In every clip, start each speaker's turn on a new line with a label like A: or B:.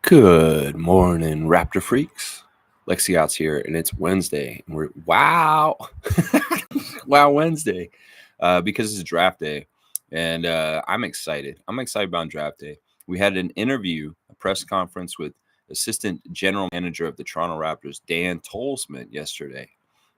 A: Good morning, Raptor freaks. Lexi Out's here, and it's Wednesday. And wow, Wednesday, because it's draft day, and I'm excited. I'm excited about draft day. We had an interview, a press conference with Assistant General Manager of the Toronto Raptors, Dan Tolzman, yesterday.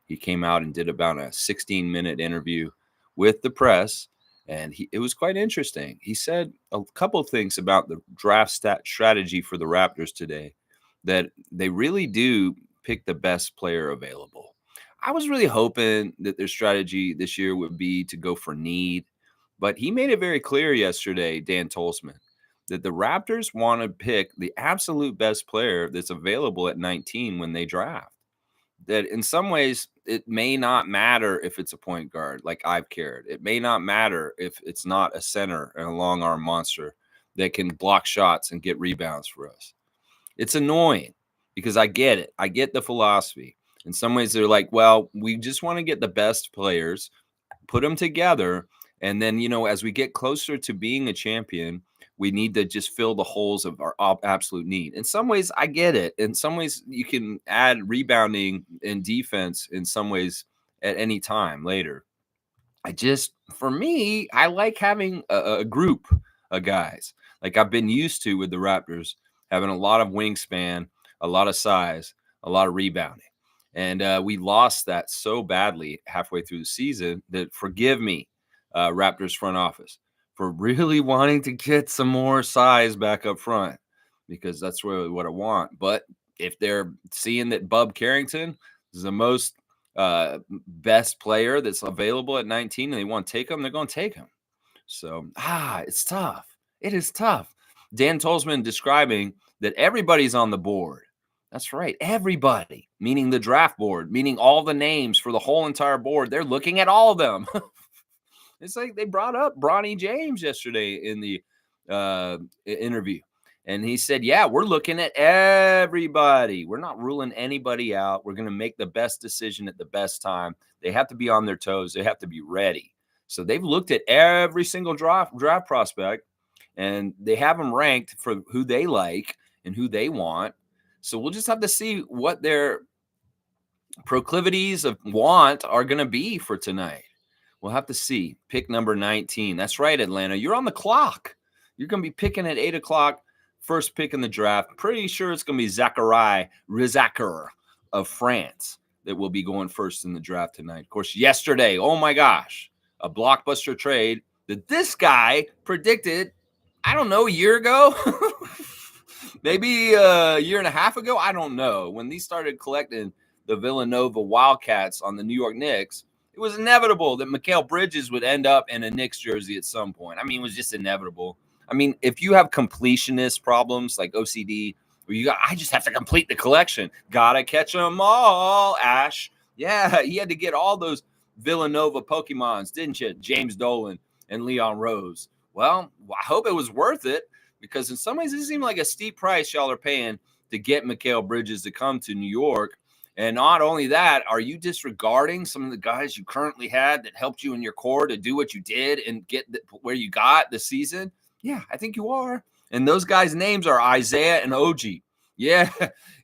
A: He came out and did about a 16-minute interview with the press. And it was quite interesting. He said a couple of things about the draft strategy for the Raptors today, that they really do pick the best player available. I was really hoping that their strategy this year would be to go for need, but he made it very clear yesterday, Dan Tolzman, that the Raptors want to pick the absolute best player that's available at 19 when they draft. That in some ways it may not matter if it's a point guard like I've cared. It may not matter if it's not a center and a long arm monster that can block shots and get rebounds for us. It's annoying because I get it. I get the philosophy. In some ways they're like, well, we just want to get the best players, put them together, and then, as we get closer to being a champion, we need to just fill the holes of our absolute need. In some ways, I get it. In some ways, you can add rebounding and defense in some ways at any time later. For me, I like having a group of guys like I've been used to with the Raptors, having a lot of wingspan, a lot of size, a lot of rebounding. And we lost that so badly halfway through the season that, forgive me, Raptors front office, for really wanting to get some more size back up front, because that's really what I want. But if they're seeing that Bub Carrington is the most best player that's available at 19 and they want to take him, they're going to take him. So, it's tough. It is tough. Dan Tolzman describing that everybody's on the board. That's right. Everybody, meaning the draft board, meaning all the names for the whole entire board. They're looking at all of them. It's like they brought up Bronny James yesterday in the interview. And he said, yeah, we're looking at everybody. We're not ruling anybody out. We're going to make the best decision at the best time. They have to be on their toes. They have to be ready. So they've looked at every single draft prospect, and they have them ranked for who they like and who they want. So we'll just have to see what their proclivities of want are going to be for tonight. We'll have to see. Pick number 19. That's right, Atlanta. You're on the clock. You're going to be picking at 8 o'clock, first pick in the draft. Pretty sure it's going to be Zachary Rizaker of France that will be going first in the draft tonight. Of course, yesterday, oh my gosh, a blockbuster trade that this guy predicted, I don't know, a year ago? Maybe a year and a half ago? I don't know. When these started collecting the Villanova Wildcats on the New York Knicks, it was inevitable that Mikal Bridges would end up in a Knicks jersey at some point. I mean, it was just inevitable. I mean, if you have completionist problems like OCD, where I just have to complete the collection. Gotta catch them all, Ash. Yeah, he had to get all those Villanova Pokemons, didn't you? James Dolan and Leon Rose. Well, I hope it was worth it, because in some ways it seemed like a steep price y'all are paying to get Mikal Bridges to come to New York. And not only that, are you disregarding some of the guys you currently had that helped you in your core to do what you did and get where you got this season? Yeah, I think you are. And those guys' names are Isaiah and OG. Yeah.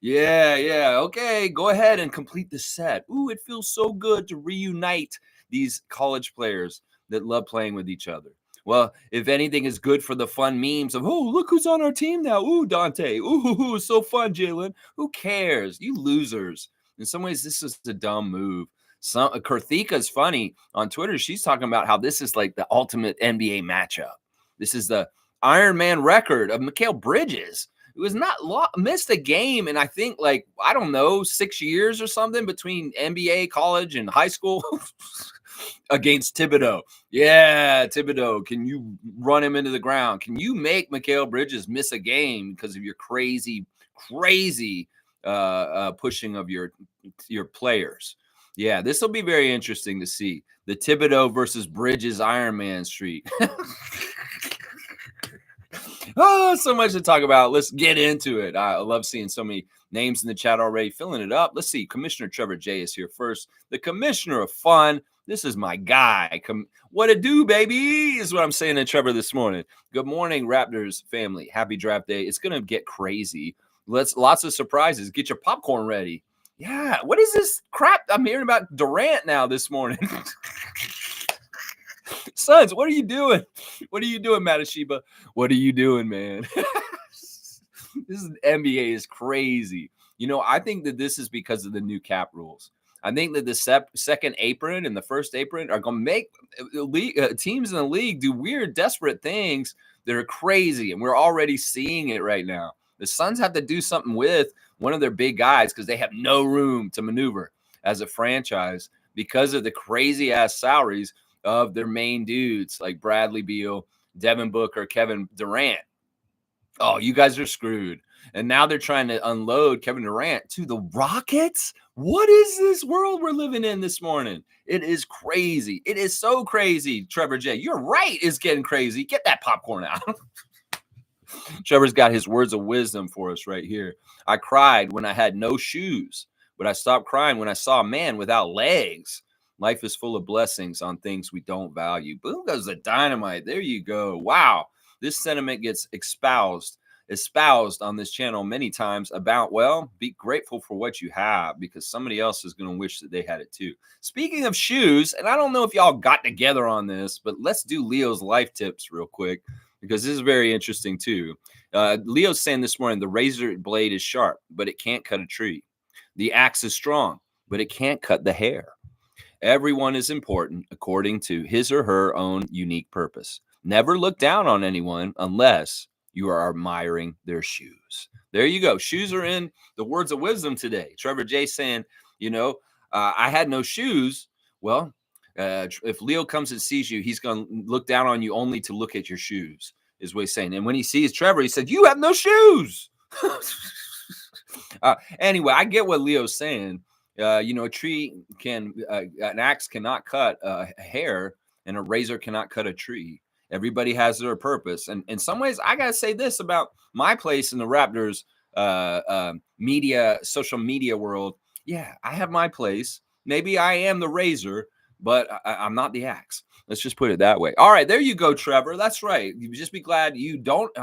A: Okay, go ahead and complete the set. Ooh, it feels so good to reunite these college players that love playing with each other. Well, if anything is good for the fun memes of, oh, look who's on our team now. Ooh, Dante. Ooh, so fun, Jaylen. Who cares? You losers. In some ways, this is a dumb move. Karthika's funny on Twitter. She's talking about how this is like the ultimate NBA matchup. This is the Iron Man record of Mikal Bridges. It was not missed a game in, I think, 6 years or something between NBA, college, and high school against Thibodeau. Yeah, Thibodeau, can you run him into the ground? Can you make Mikal Bridges miss a game because of your crazy pushing of your players? Yeah, this will be very interesting to see. The Thibodeau versus Bridges Iron Man Street. Oh, so much to talk about. Let's get into it. I love seeing so many names in the chat already, filling it up. Let's see. Commissioner Trevor J is here first. The commissioner of fun, This is my guy. What it do, baby, is what I'm saying to Trevor this morning. Good morning, Raptors family. Happy draft day. It's going to get crazy. Lots of surprises. Get your popcorn ready. Yeah, what is this crap I'm hearing about Durant now this morning? Sons, what are you doing? What are you doing, Matasheba? What are you doing, man? This NBA is crazy. I think that this is because of the new cap rules. I think that the second apron and the first apron are going to make teams in the league do weird, desperate things that are crazy, and we're already seeing it right now. The Suns have to do something with one of their big guys because they have no room to maneuver as a franchise because of the crazy-ass salaries of their main dudes like Bradley Beal, Devin Booker, Kevin Durant. Oh, you guys are screwed. And now they're trying to unload Kevin Durant to the Rockets? What is this world we're living in this morning? It is crazy. It is so crazy, Trevor J. You're right. It's getting crazy. Get that popcorn out. Trevor's got his words of wisdom for us right here. I cried when I had no shoes, but I stopped crying when I saw a man without legs. Life is full of blessings on things we don't value. Boom goes the dynamite. There you go. Wow. This sentiment gets espoused on this channel many times about, well, be grateful for what you have because somebody else is going to wish that they had it too. Speaking of shoes, and I don't know if y'all got together on this, but let's do Leo's life tips real quick because this is very interesting too. Leo's saying this morning, the razor blade is sharp, but it can't cut a tree. The axe is strong, but it can't cut the hair. Everyone is important according to his or her own unique purpose. Never look down on anyone unless you are admiring their shoes. There you go. Shoes are in the words of wisdom today. Trevor J saying, I had no shoes. Well, if Leo comes and sees you, he's going to look down on you only to look at your shoes, is what he's saying. And when he sees Trevor, he said, you have no shoes. Anyway, I get what Leo's saying. A tree an axe cannot cut a hair, and a razor cannot cut a tree. Everybody has their purpose. And in some ways, I got to say this about my place in the Raptors social media world. Yeah, I have my place. Maybe I am the razor, but I'm not the axe. Let's just put it that way. All right, there you go, Trevor. That's right. You just be glad you don't.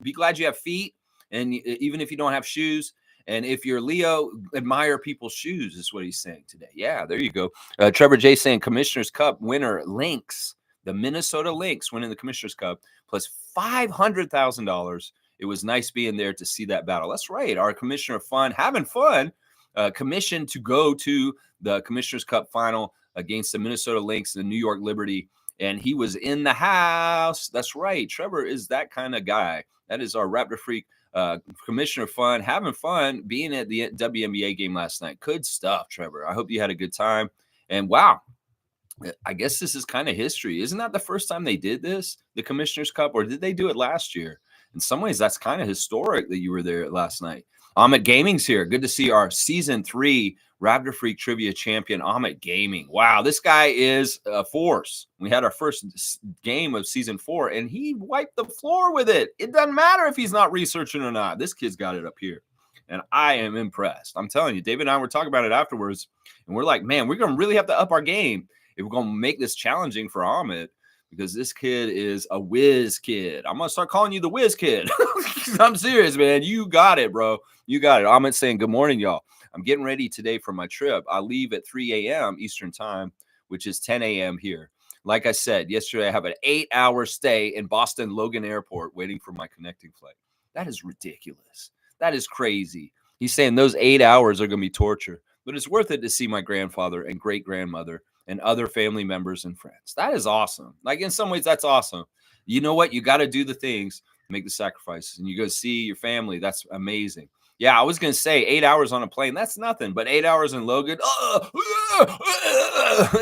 A: Be glad you have feet. And even if you don't have shoes. And if you're Leo, admire people's shoes is what he's saying today. Yeah, there you go. Trevor J saying Commissioner's Cup winner Lynx. The Minnesota Lynx winning the Commissioner's Cup plus $500,000. It was nice being there to see that battle. That's right. Our Commissioner Fun, having fun, commissioned to go to the Commissioner's Cup final against the Minnesota Lynx and the New York Liberty. And he was in the house. That's right. Trevor is that kind of guy. That is our Raptor Freak Commissioner Fun, having fun being at the WNBA game last night. Good stuff, Trevor. I hope you had a good time. And wow. I guess this is kind of history. Isn't that the first time they did this, the Commissioner's Cup, or did they do it last year? In some ways, that's kind of historic that you were there last night. Amit Gaming's here. Good to see our Season 3 Raptor Freak Trivia Champion, Amit Gaming. Wow, this guy is a force. We had our first game of Season 4, and he wiped the floor with it. It doesn't matter if he's not researching or not. This kid's got it up here, and I am impressed. I'm telling you, David and I were talking about it afterwards, and we're like, man, we're going to really have to up our game if we're going to make this challenging for Amit, because this kid is a whiz kid. I'm going to start calling you the whiz kid. I'm serious, man. You got it, bro. You got it. Amit saying, good morning, y'all. I'm getting ready today for my trip. I leave at 3 a.m. Eastern time, which is 10 a.m. here. Like I said, yesterday I have an 8-hour stay in Boston Logan Airport waiting for my connecting flight. That is ridiculous. That is crazy. He's saying those 8 hours are going to be torture, but it's worth it to see my grandfather and great-grandmother and other family members and friends. That is awesome. Like, in some ways, that's awesome. You know what? You got to do the things, make the sacrifices, and you go see your family. That's amazing. Yeah, I was going to say 8 hours on a plane. That's nothing. But 8 hours in Logan,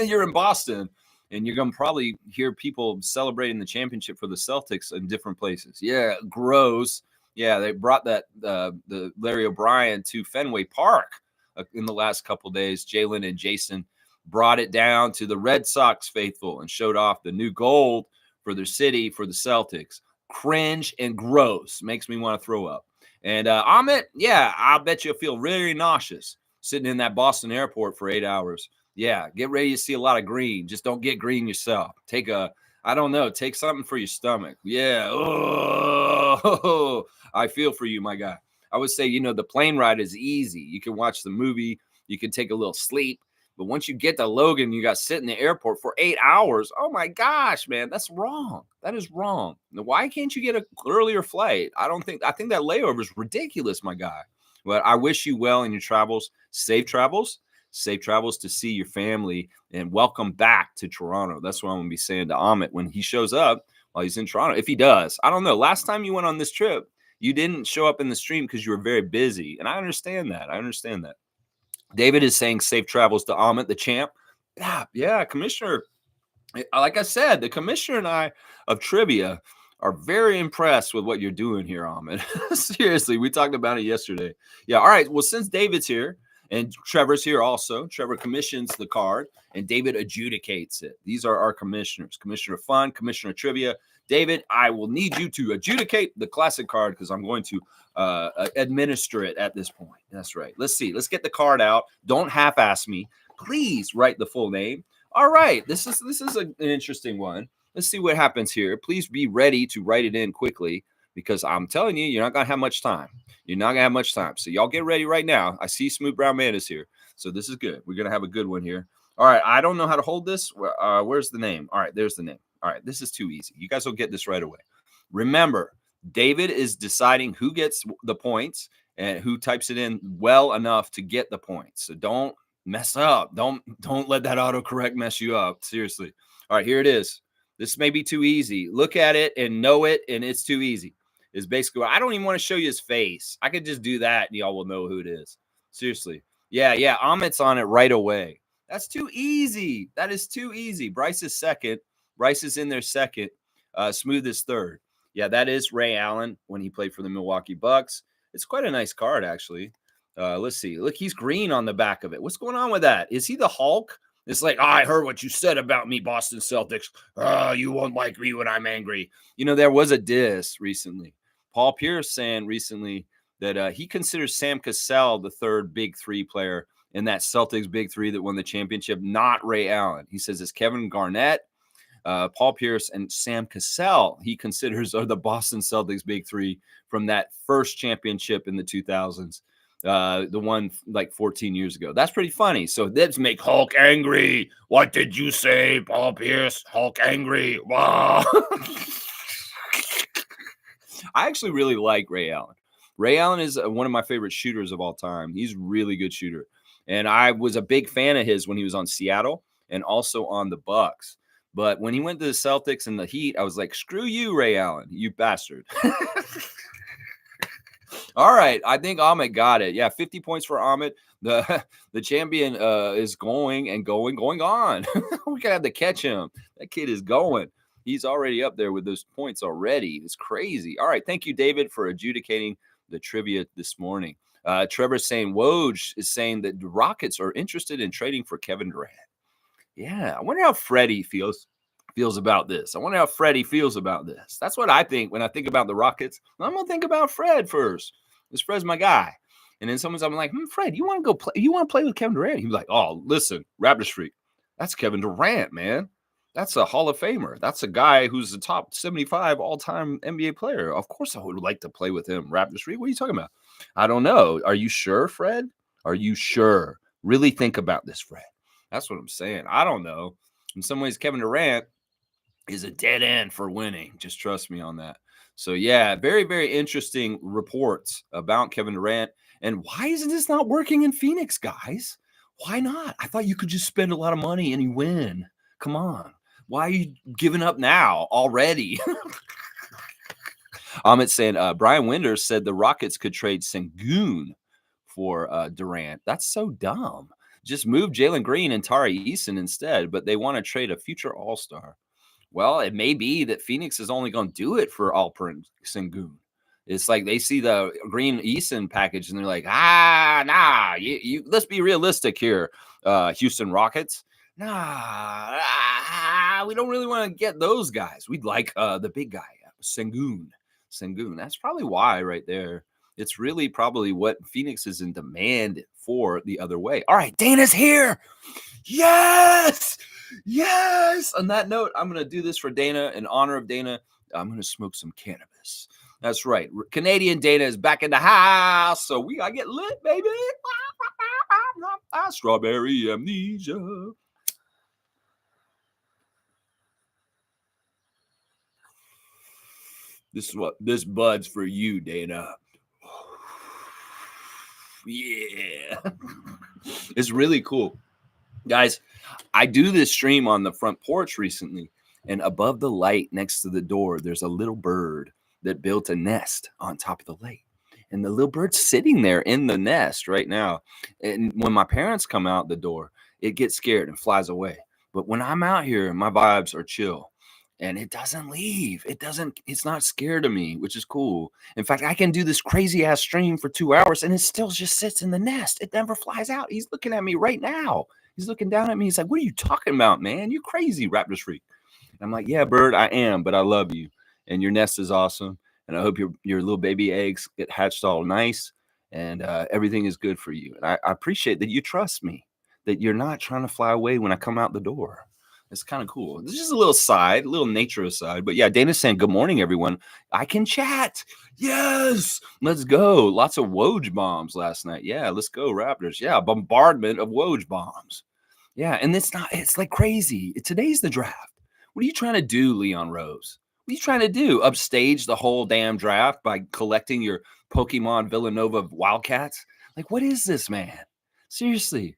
A: you're in Boston, and you're going to probably hear people celebrating the championship for the Celtics in different places. Yeah, gross. Yeah, they brought the Larry O'Brien to Fenway Park in the last couple of days. Jaylen and Jason brought it down to the Red Sox faithful and showed off the new gold for their city, for the Celtics. Cringe and gross. Makes me want to throw up. And Amit, yeah, I'll bet you'll feel really nauseous sitting in that Boston airport for 8 hours. Yeah, get ready to see a lot of green. Just don't get green yourself. Take take something for your stomach. Yeah. Oh, I feel for you, my guy. I would say, the plane ride is easy. You can watch the movie, you can take a little sleep. But once you get to Logan, you got to sit in the airport for 8 hours. Oh my gosh, man, that's wrong. That is wrong. Now, why can't you get an earlier flight? I think that layover is ridiculous, my guy. But I wish you well in your travels. Safe travels. Safe travels to see your family, and welcome back to Toronto. That's what I'm going to be saying to Amit when he shows up while he's in Toronto. If he does, I don't know. Last time you went on this trip, you didn't show up in the stream because you were very busy. And I understand that. David is saying safe travels to Amit, the champ. Yeah, Commissioner. Like I said, the commissioner and I of trivia are very impressed with what you're doing here, Amit. Seriously, we talked about it yesterday. Yeah, all right. Well, since David's here, and Trevor's here also. Trevor commissions the card, and David adjudicates it. These are our commissioners. Commissioner of Fun, Commissioner of Trivia. David, I will need you to adjudicate the classic card because I'm going to administer it at this point. That's right. Let's see. Let's get the card out. Don't half-ass me. Please write the full name. All right. This is an interesting one. Let's see what happens here. Please be ready to write it in quickly because I'm telling you, you're not going to have much time. You're not going to have much time. So y'all get ready right now. I see Smooth Brown Man is here. So this is good. We're going to have a good one here. All right. I don't know how to hold this. Where's the name? All right. There's the name. All right. This is too easy. You guys will get this right away. Remember, David is deciding who gets the points and who types it in well enough to get the points. So don't mess up. Don't let that autocorrect mess you up. Seriously. All right. Here it is. This may be too easy. Look at it and know it, and it's too easy. Is basically, I don't even want to show you his face. I could just do that and y'all will know who it is. Seriously. Yeah. Amit's on it right away. That's too easy. That is too easy. Bryce is second. Bryce is in there second. Smooth is third. Yeah, that is Ray Allen when he played for the Milwaukee Bucks. It's quite a nice card, actually. Let's see. Look, he's green on the back of it. What's going on with that? Is he the Hulk? It's like, I heard what you said about me, Boston Celtics. You won't like me when I'm angry. There was a diss recently. Paul Pierce saying recently that he considers Sam Cassell the third big three player in that Celtics big three that won the championship, not Ray Allen. He says it's Kevin Garnett, Paul Pierce, and Sam Cassell he considers are the Boston Celtics big three from that first championship in the 2000s. The one like 14 years ago. That's pretty funny. So let's make Hulk angry. What did you say, Paul Pierce? Hulk angry. Wow. I actually really like Ray Allen. Ray Allen is one of my favorite shooters of all time. He's a really good shooter. And I was a big fan of his when he was on Seattle and also on the Bucks. But when he went to the Celtics and the Heat, I was like, screw you, Ray Allen, you bastard. All right. I think Amit got it. Yeah, 50 points for Amit. The champion is going on. We got to have to catch him. That kid is going. He's already up there with those points already. It's crazy. All right. Thank you, David, for adjudicating the trivia this morning. Trevor's saying Woj is saying that the Rockets are interested in trading for Kevin Durant. Yeah. I wonder how Freddie feels about this. I wonder how Freddie feels about this. That's what I think when I think about the Rockets. I'm going to think about Fred first. This Fred's my guy. And then I'm like, Fred, you want to go play? You want to play with Kevin Durant? He's like, oh, listen, Raptors freak. That's Kevin Durant, man. That's a Hall of Famer. That's a guy who's the top 75 all-time NBA player. Of course I would like to play with him. Raptors freak? What are you talking about? I don't know. Are you sure, Fred? Are you sure? Really think about this, Fred. That's what I'm saying. I don't know. In some ways, Kevin Durant is a dead end for winning. Just trust me on that. So, yeah, very, very interesting reports about Kevin Durant. And why isn't this not working in Phoenix, guys? Why not? I thought you could just spend a lot of money and you win. Come on. Why are you giving up now already? Amit saying, Brian Winders said the Rockets could trade Sengun for Durant. That's so dumb. Just move Jalen Green and Tari Eason instead, but they want to trade a future All-Star. Well, it may be that Phoenix is only going to do it for Alperen Sengun. It's like they see the Green Eason package and they're like, nah, you let's be realistic here, Houston Rockets. Nah, we don't really want to get those guys. We'd like the big guy, Sengun. That's probably why right there. It's really probably what Phoenix is in demand for the other way. All right, Dana's here. Yes. Yes. On that note, I'm going to do this for Dana. In honor of Dana, I'm going to smoke some cannabis. That's right. Canadian Dana is back in the house. So we got to get lit, baby. Strawberry amnesia. This bud's for you, Dana. Yeah. It's really cool. Guys, I do this stream on the front porch recently, and above the light next to the door, there's a little bird that built a nest on top of the light. And the little bird's sitting there in the nest right now. And when my parents come out the door, it gets scared and flies away. But when I'm out here, my vibes are chill. And it doesn't leave. It's not scared of me, which is cool. In fact, I can do this crazy ass stream for 2 hours and it still just sits in the nest. It never flies out. He's looking at me right now. He's looking down at me. He's like, "What are you talking about, man? You crazy, Raptors freak." And I'm like, "Yeah, bird, I am, but I love you. And your nest is awesome. And I hope your little baby eggs get hatched all nice and everything is good for you. And I appreciate that you trust me, that you're not trying to fly away when I come out the door." It's kind of cool. This is just a little nature aside. But yeah, Dana's saying, "Good morning, everyone. I can chat." Yes, let's go. Lots of Woj bombs last night. Yeah, let's go, Raptors. Yeah, bombardment of Woj bombs. Yeah, and it's like crazy. Today's the draft. What are you trying to do, Leon Rose? What are you trying to do? Upstage the whole damn draft by collecting your Pokemon Villanova Wildcats? Like, what is this, man? Seriously.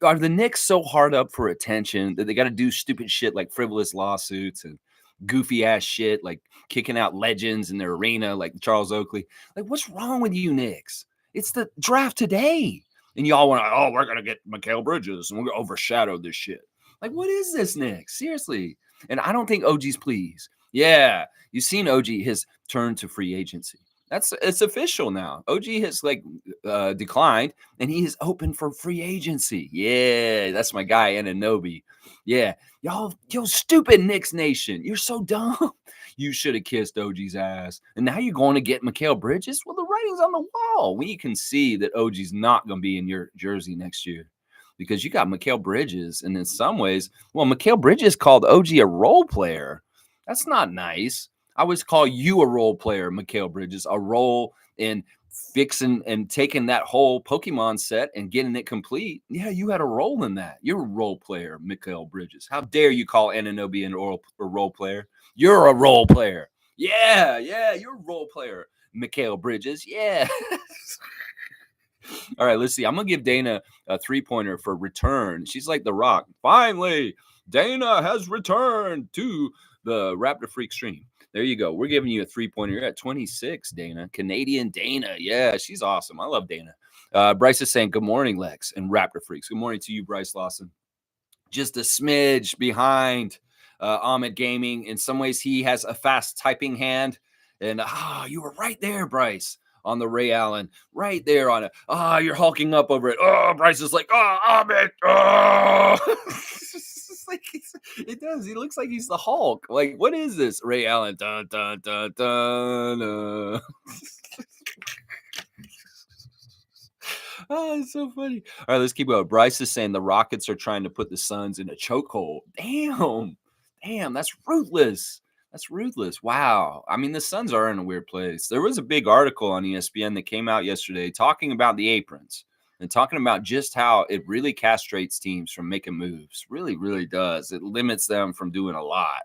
A: Are the Knicks so hard up for attention that they got to do stupid shit like frivolous lawsuits and goofy ass shit like kicking out legends in their arena like Charles Oakley? Like, what's wrong with you, Knicks? It's the draft today. And y'all want to, oh, we're going to get Mikal Bridges and we're going to overshadow this shit. Like, what is this, Knicks? Seriously. And I don't think OG's pleased. Yeah. You've seen OG, his turn to free agency. It's official now. OG has declined and he is open for free agency. Yeah, that's my guy, Ananobi. Yeah. Yo, stupid Knicks Nation. You're so dumb. You should have kissed OG's ass. And now you're going to get Mikal Bridges? Well, the writing's on the wall. We can see that OG's not going to be in your jersey next year because you got Mikal Bridges. And in some ways, well, Mikal Bridges called OG a role player. That's not nice. I would call you a role player, Mikal Bridges, a role in fixing and taking that whole Pokemon set and getting it complete. Yeah, you had a role in that. You're a role player, Mikal Bridges. How dare you call Ananobi a role player? You're a role player. Yeah, you're a role player, Mikal Bridges. Yeah. All right, let's see. I'm going to give Dana a 3-pointer for return. She's like The Rock. Finally, Dana has returned to the Raptor Freak stream. There you go. We're giving you a 3-pointer. You're at 26, Dana. Canadian Dana. Yeah, she's awesome. I love Dana. Bryce is saying, "Good morning, Lex and Raptor Freaks." Good morning to you, Bryce Lawson. Just a smidge behind Ahmed Gaming. In some ways, he has a fast typing hand. And you were right there, Bryce, on the Ray Allen. Right there on it. You're hulking up over it. Bryce is like, Ahmed. It does. He looks like he's the Hulk. Like, what is this? Ray Allen. Dun, dun, dun, dun, it's so funny. All right, let's keep going. Bryce is saying the Rockets are trying to put the Suns in a chokehold. Damn, that's ruthless. That's ruthless. Wow. I mean, the Suns are in a weird place. There was a big article on ESPN that came out yesterday talking about the aprons. And talking about just how it really castrates teams from making moves. Really, really does. It limits them from doing a lot.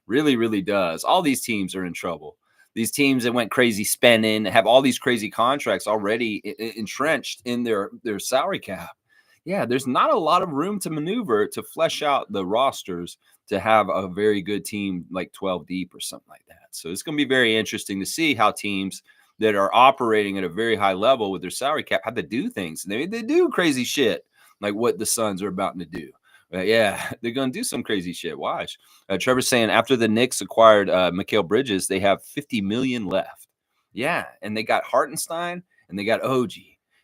A: Really, really does. All these teams are in trouble. These teams that went crazy spending have all these crazy contracts already entrenched in their salary cap. Yeah, there's not a lot of room to maneuver to flesh out the rosters to have a very good team like 12 deep or something like that. So it's going to be very interesting to see how teams that are operating at a very high level with their salary cap have to do things. They do crazy shit like what the Suns are about to do. Yeah, they're going to do some crazy shit. Watch. Trevor's saying after the Knicks acquired Mikal Bridges, they have $50 million left. Yeah, and they got Hartenstein and they got OG.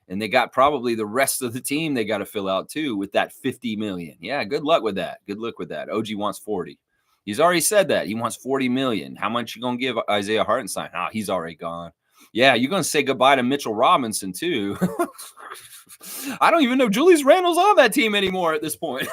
A: And they got probably the rest of the team they got to fill out too with that $50 million. Yeah, good luck with that. Good luck with that. OG wants 40. He's already said that. He wants $40 million. How much you going to give Isaiah Hartenstein? He's already gone. Yeah, you're going to say goodbye to Mitchell Robinson, too. I don't even know Julius Randle's on that team anymore at this point.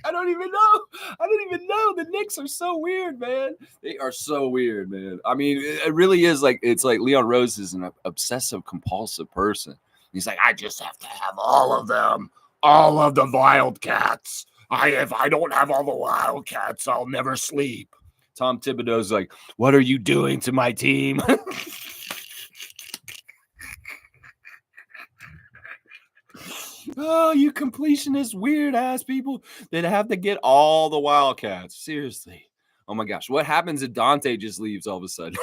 A: I don't even know. The Knicks are so weird, man. They are so weird, man. I mean, it really is like, it's like Leon Rose is an obsessive compulsive person. He's like, I just have to have all of them, all of the Wildcats. If I don't have all the Wildcats, I'll never sleep. Tom Thibodeau's like, what are you doing to my team? Oh, you completionist, weird ass people that have to get all the Wildcats. Seriously. Oh my gosh. What happens if Dante just leaves all of a sudden?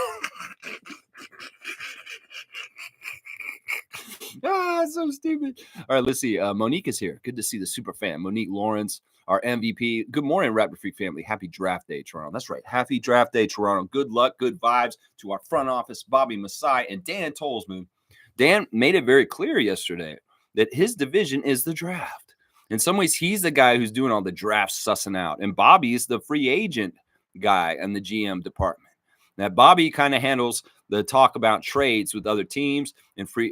A: So stupid. All right, let's see. Monique is here. Good to see the super fan. Monique Lawrence, our MVP. Good morning, Raptor Freak family. Happy draft day, Toronto. That's right. Happy draft day, Toronto. Good luck, good vibes to our front office, Bobby Masai and Dan Tolzman. Dan made it very clear yesterday that his division is the draft. In some ways, he's the guy who's doing all the draft sussing out. And Bobby's the free agent guy in the GM department. Now, Bobby kind of handles the talk about trades with other teams and free,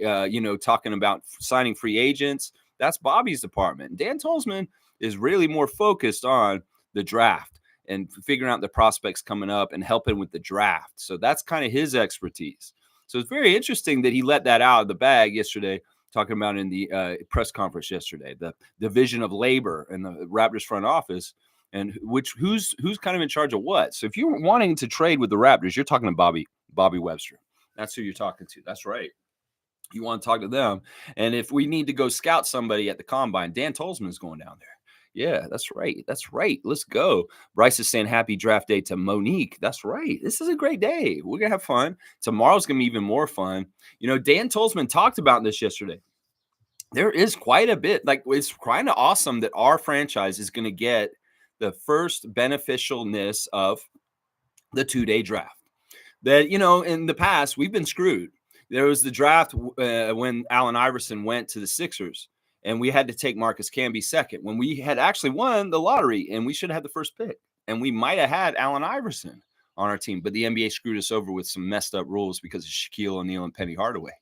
A: talking about signing free agents. That's Bobby's department. Dan Tolzman is really more focused on the draft and figuring out the prospects coming up and helping with the draft. So that's kind of his expertise. So it's very interesting that he let that out of the bag yesterday, talking about in the press conference yesterday, the division of labor in the Raptors front office. And who's kind of in charge of what? So if you're wanting to trade with the Raptors, you're talking to Bobby Webster. That's who you're talking to. That's right. You want to talk to them. And if we need to go scout somebody at the combine, Dan Tolzman is going down there. Yeah, that's right. That's right. Let's go. Bryce is saying happy draft day to Monique. That's right. This is a great day. We're going to have fun. Tomorrow's going to be even more fun. You know, Dan Tolzman talked about this yesterday. There is quite a bit. Like, it's kind of awesome that our franchise is going to get the first beneficialness of the 2-day draft. That, you know, in the past, we've been screwed. There was the draft when Allen Iverson went to the Sixers, and we had to take Marcus Camby second when we had actually won the lottery, and we should have had the first pick. And we might have had Allen Iverson on our team, but the NBA screwed us over with some messed up rules because of Shaquille O'Neal and Penny Hardaway.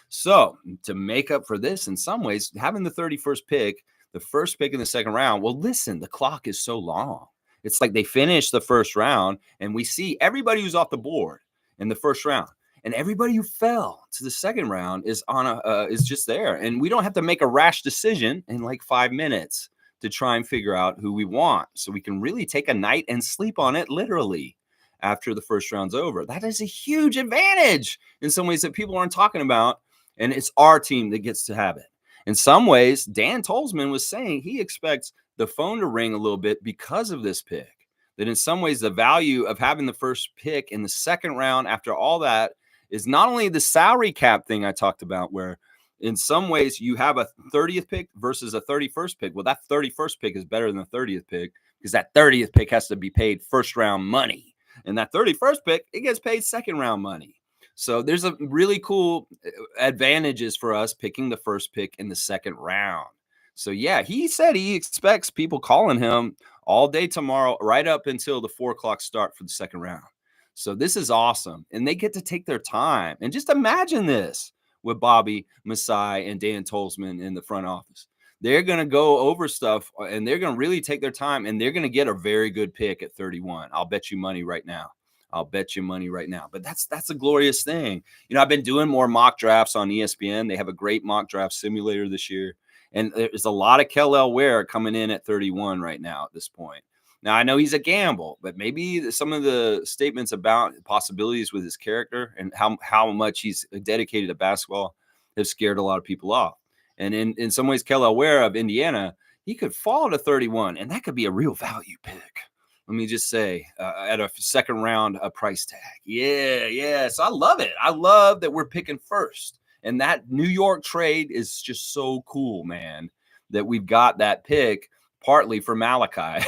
A: So to make up for this, in some ways, having the 31st pick, the first pick in the second round, well, listen, the clock is so long. It's like they finish the first round, and we see everybody who's off the board in the first round, and everybody who fell to the second round is is just there. And we don't have to make a rash decision in like 5 minutes to try and figure out who we want. So we can really take a night and sleep on it literally after the first round's over. That is a huge advantage in some ways that people aren't talking about. And it's our team that gets to have it. In some ways, Dan Tolzman was saying he expects the phone to ring a little bit because of this pick. That in some ways, the value of having the first pick in the second round after all that is not only the salary cap thing I talked about, where in some ways you have a 30th pick versus a 31st pick. Well, that 31st pick is better than the 30th pick because that 30th pick has to be paid first round money. And that 31st pick, it gets paid second round money. So there's a really cool advantages for us picking the first pick in the second round. So yeah, he said he expects people calling him all day tomorrow, right up until the 4:00 start for the second round. So this is awesome. And they get to take their time. And just imagine this with Bobby Masai and Dan Tolzman in the front office. They're going to go over stuff and they're going to really take their time, and they're going to get a very good pick at 31. I'll bet you money right now. But that's a glorious thing. You know, I've been doing more mock drafts on ESPN. They have a great mock draft simulator this year. And there's a lot of Kel'el Ware coming in at 31 right now at this point. Now, I know he's a gamble, but maybe some of the statements about possibilities with his character and how much he's dedicated to basketball have scared a lot of people off. And in some ways, Kel'el Ware of Indiana, he could fall to 31, and that could be a real value pick. Let me just say, at a second round, a price tag. Yeah. So I love it. I love that we're picking first. And that New York trade is just so cool, man, that we've got that pick partly for Malachi.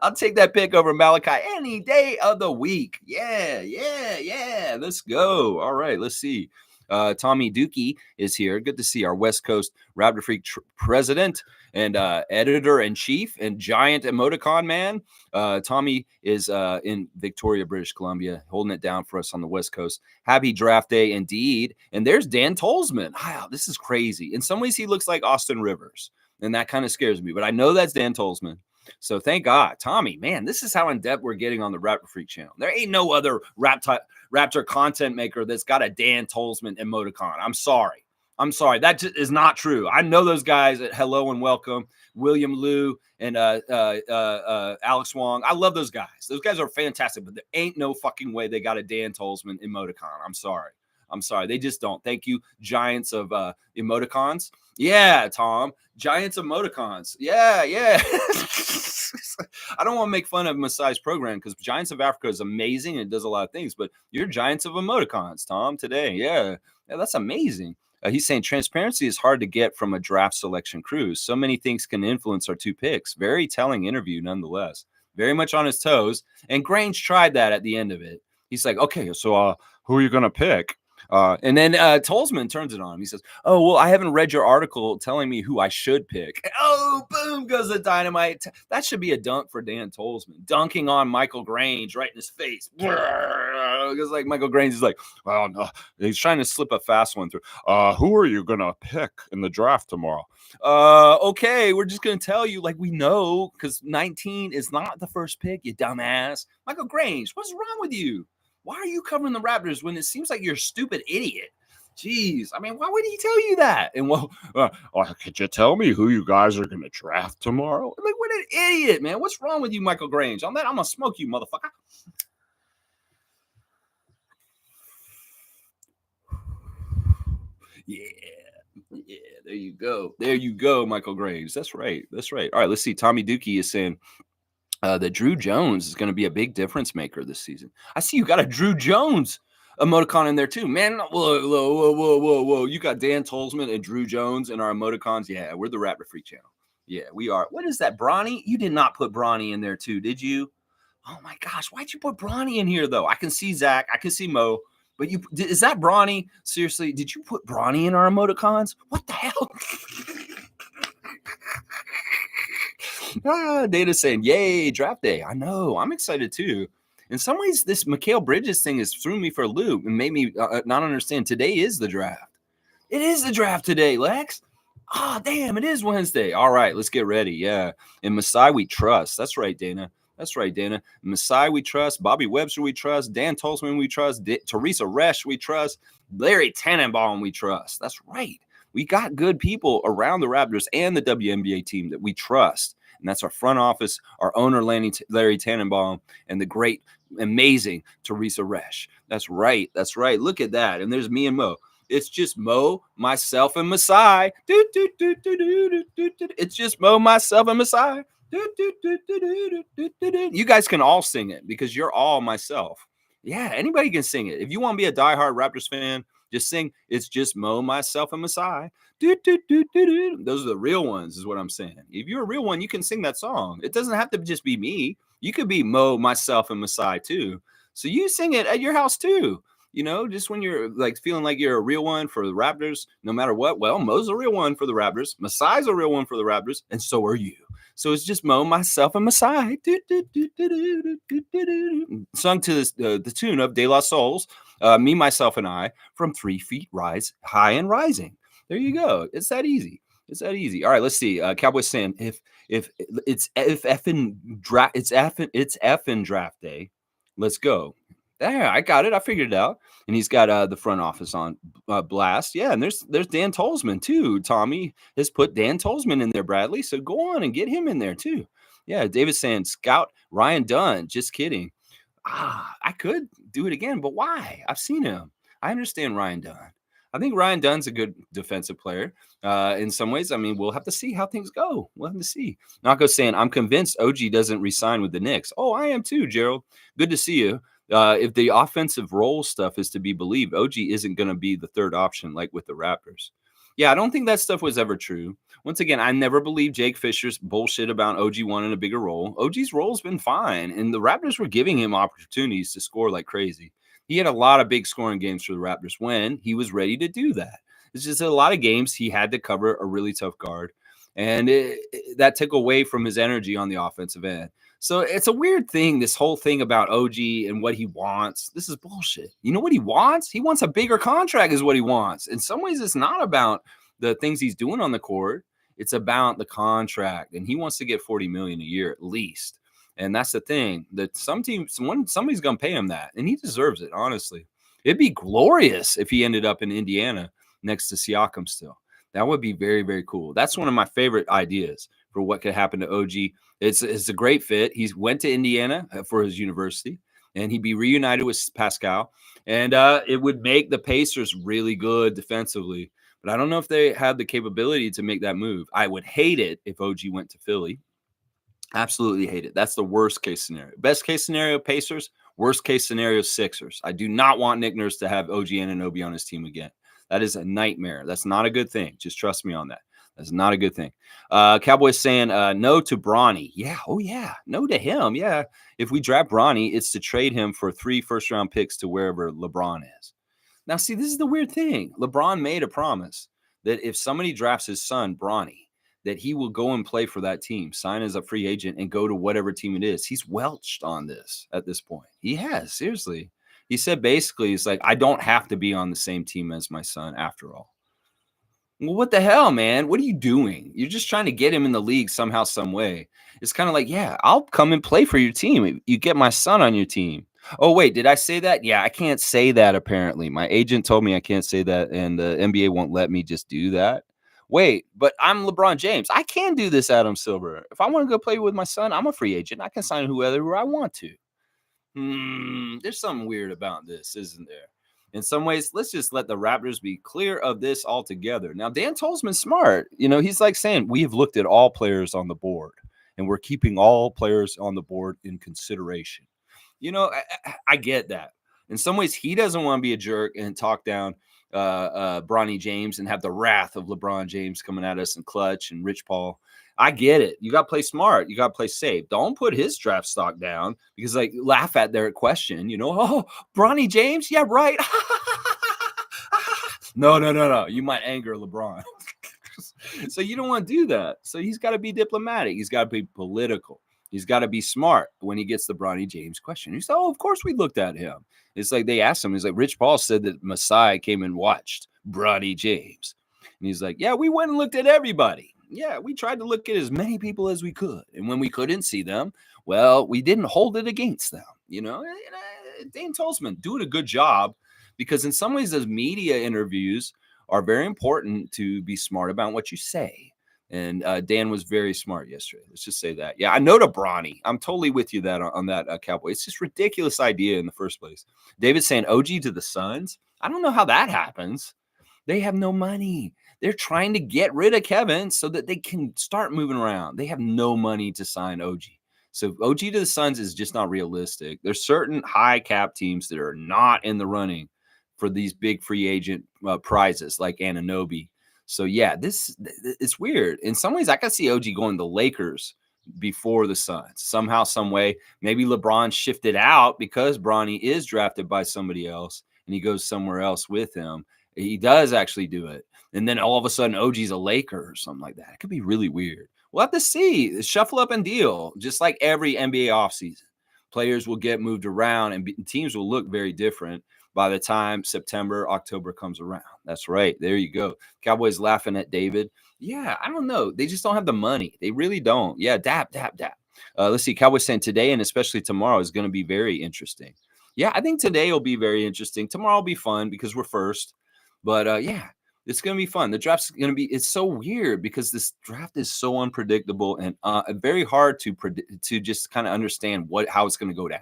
A: I'll take that pick over Malachi any day of the week. Yeah. Let's go. All right, let's see. Tommy Dookie is here. Good to see our West Coast Raptor Freak president. and editor-in-chief and giant emoticon man. Tommy is in Victoria, British Columbia, holding it down for us on the West Coast. Happy draft day indeed. And there's Dan Tolzman. Wow, this is crazy. In some ways, he looks like Austin Rivers, and that kind of scares me. But I know that's Dan Tolzman. So thank God. Tommy, man, this is how in-depth we're getting on the Raptor Freak channel. There ain't no other Raptor content maker that's got a Dan Tolzman emoticon. I'm sorry. That just is not true. I know those guys at Hello and Welcome, William Liu and Alex Wong. I love those guys. Those guys are fantastic, but there ain't no fucking way they got a Dan Tolzman emoticon. I'm sorry. They just don't. Thank you, giants of emoticons. Yeah, Tom. Giants of emoticons. Yeah. I don't want to make fun of Masai's program because Giants of Africa is amazing and it does a lot of things, but you're giants of emoticons, Tom, today. Yeah, that's amazing. He's saying transparency is hard to get from a draft selection cruise. So many things can influence our two picks. Very telling interview, nonetheless. Very much on his toes. And Grange tried that at the end of it. He's like, okay, so who are you going to pick? And then Tolzman turns it on him. He says, oh, well, I haven't read your article telling me who I should pick. Oh, boom goes the dynamite. That should be a dunk for Dan Tolzman. Dunking on Michael Grange right in his face. Because like Michael Grange is like, well, no. He's trying to slip a fast one through. Who are you going to pick in the draft tomorrow? Okay, we're just going to tell you like we know because 19 is not the first pick, you dumbass. Michael Grange, what's wrong with you? Why are you covering the Raptors when it seems like you're a stupid idiot? Jeez. I mean, why would he tell you that? And well, could you tell me who you guys are going to draft tomorrow? I'm like, what an idiot, man. What's wrong with you, Michael Grange? On that, I'm going to smoke you, motherfucker. Yeah. There you go, Michael Grange. That's right. All right, let's see. Tommy Dookie is saying, that Drew Jones is going to be a big difference maker this season. I see you got a Drew Jones emoticon in there too, man. Whoa. You got Dan Tolzman and Drew Jones in our emoticons. Yeah, we're the Raptor Freak channel. Yeah, we are. What is that, Bronny? You did not put Bronny in there too, did you? Oh my gosh, why'd you put Bronny in here though? I can see Zach, I can see Mo, but is that Bronny? Seriously, did you put Bronny in our emoticons? What the hell? Data saying, yay, draft day. I know. I'm excited too. In some ways, this Mikal Bridges thing has threw me for a loop and made me not understand. Today is the draft. It is the draft today, Lex. Damn, it is Wednesday. All right, let's get ready. Yeah. And Masai, we trust. That's right, Dana. Masai, we trust. Bobby Webster, we trust. Dan Tolzman, we trust. Teresa Resch, we trust. Larry Tannenbaum, we trust. That's right. We got good people around the Raptors and the WNBA team that we trust. And that's our front office, our owner, Larry Tannenbaum, and the great, amazing Teresa Resch. That's right. Look at that. And there's me and Mo. It's just Mo, myself, and Masai. It's just Mo, myself, and Masai. You guys can all sing it because you're all myself. Yeah, anybody can sing it. If you want to be a diehard Raptors fan, just sing It's Just Mo, Myself, and Masai. Those are the real ones, is what I'm saying. If you're a real one, you can sing that song. It doesn't have to just be me. You could be Mo, myself, and Masai too. So you sing it at your house too. You know, just when you're like feeling like you're a real one for the Raptors, no matter what. Well, Mo's a real one for the Raptors. Masai's a real one for the Raptors, and so are you. So it's just Mo, myself, and Masai. Sung to this, the tune of De La Souls, Me, Myself, and I, from 3 Feet Rise High and Rising. There you go. It's that easy. All right, let's see. Cowboy saying if it's effing draft day, let's go. There, I got it. I figured it out. And he's got the front office on blast. Yeah, and there's Dan Tolzman too. Tommy has put Dan Tolzman in there, Bradley. So go on and get him in there too. Yeah, David's saying scout Ryan Dunn. Just kidding. I could do it again, but why? I've seen him. I understand Ryan Dunn. I think Ryan Dunn's a good defensive player. In some ways, I mean, we'll have to see how things go. We'll have to see. Nako saying, I'm convinced OG doesn't resign with the Knicks. Oh, I am too, Gerald. Good to see you. If the offensive role stuff is to be believed, OG isn't going to be the third option like with the Raptors. Yeah, I don't think that stuff was ever true. Once again, I never believed Jake Fisher's bullshit about OG wanting a bigger role. OG's role's been fine, and the Raptors were giving him opportunities to score like crazy. He had a lot of big scoring games for the Raptors when he was ready to do that. It's just a lot of games he had to cover a really tough guard. And that took away from his energy on the offensive end. So it's a weird thing, this whole thing about OG and what he wants. This is bullshit. You know what he wants? He wants a bigger contract is what he wants. In some ways, it's not about the things he's doing on the court. It's about the contract. And he wants to get $40 million a year at least. And that's the thing that somebody's going to pay him that. And he deserves it, honestly. It'd be glorious if he ended up in Indiana next to Siakam still. That would be very, very cool. That's one of my favorite ideas for what could happen to OG. It's a great fit. He went to Indiana for his university, and he'd be reunited with Pascal. And it would make the Pacers really good defensively. But I don't know if they have the capability to make that move. I would hate it if OG went to Philly. Absolutely hate it. That's the worst case scenario. Best case scenario, Pacers. Worst case scenario, Sixers. I do not want Nick Nurse to have OG Anunoby on his team again. That is a nightmare. That's not a good thing. Just trust me on that. That's not a good thing. Cowboys saying no to Bronny. Yeah. Oh, yeah. No to him. Yeah. If we draft Bronny, it's to trade him for 3 first-round picks to wherever LeBron is. Now, see, this is the weird thing. LeBron made a promise that if somebody drafts his son, Bronny, that he will go and play for that team, sign as a free agent, and go to whatever team it is. He's welched on this at this point. He has, seriously. He said basically, it's like, I don't have to be on the same team as my son after all. Well, what the hell, man? What are you doing? You're just trying to get him in the league somehow, some way. It's kind of like, yeah, I'll come and play for your team. You get my son on your team. Oh, wait, did I say that? Yeah, I can't say that apparently. My agent told me I can't say that, and the NBA won't let me just do that. Wait, but I'm LeBron James. I can do this, Adam Silver. If I want to go play with my son, I'm a free agent. I can sign whoever I want to. There's something weird about this, isn't there? In some ways, let's just let the Raptors be clear of this altogether. Now, Dan Tolzman's smart. You know, he's like saying, we have looked at all players on the board, and we're keeping all players on the board in consideration. You know, I get that. In some ways, he doesn't want to be a jerk and talk down Bronny James and have the wrath of LeBron James coming at us in clutch and Rich Paul. I get it. You got to play smart. You got to play safe. Don't put his draft stock down because, like, laugh at their question. You know, oh, Bronny James? Yeah, right. No. You might anger LeBron. So you don't want to do that. So he's got to be diplomatic. He's got to be political. He's got to be smart when he gets the Bronny James question. He said, oh, of course we looked at him. It's like they asked him. He's like, Rich Paul said that Masai came and watched Bronny James. And he's like, yeah, we went and looked at everybody. Yeah, we tried to look at as many people as we could. And when we couldn't see them, well, we didn't hold it against them. You know, Dan Tolzman doing a good job because in some ways those media interviews are very important to be smart about what you say. And Dan was very smart yesterday. Let's just say that. Yeah, I know to Bronny. I'm totally with you that on that, Cowboy. It's just ridiculous idea in the first place. David's saying OG to the Suns. I don't know how that happens. They have no money. They're trying to get rid of Kevin so that they can start moving around. They have no money to sign OG. So OG to the Suns is just not realistic. There's certain high cap teams that are not in the running for these big free agent prizes like Anunoby. So, yeah, it's weird. In some ways, I can see OG going to the Lakers before the Suns. Somehow, some way, maybe LeBron shifted out because Bronny is drafted by somebody else and he goes somewhere else with him. He does actually do it. And then all of a sudden, OG's a Laker or something like that. It could be really weird. We'll have to see. Shuffle up and deal, just like every NBA offseason. Players will get moved around and teams will look very different by the time September, October comes around. That's right. There you go. Cowboys laughing at David. Yeah, I don't know. They just don't have the money. They really don't. Yeah, dap. Let's see. Cowboys saying today and especially tomorrow is going to be very interesting. Yeah, I think today will be very interesting. Tomorrow will be fun because we're first. But, yeah, it's going to be fun. The draft's going to be – it's so weird because this draft is so unpredictable and very hard to just kind of understand how it's going to go down.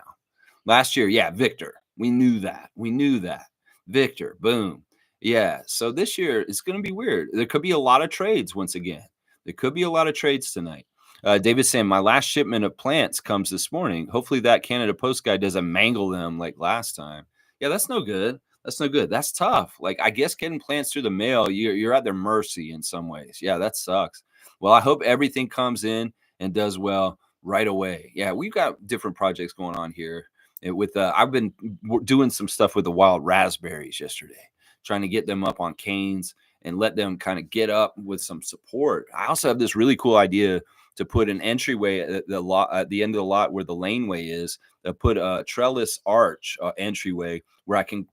A: Last year, yeah, Victor. We knew that. Victor, boom. Yeah. So this year, it's going to be weird. There could be a lot of trades once again. There could be a lot of trades tonight. David's saying, my last shipment of plants comes this morning. Hopefully that Canada Post guy doesn't mangle them like last time. Yeah, that's no good. That's tough. Like, I guess getting plants through the mail, you're at their mercy in some ways. Yeah, that sucks. Well, I hope everything comes in and does well right away. Yeah, we've got different projects going on here. I've been doing some stuff with the wild raspberries yesterday, trying to get them up on canes and let them kind of get up with some support. I also have this really cool idea to put an entryway at the end of the lot where the laneway is. Put a trellis arch entryway where I can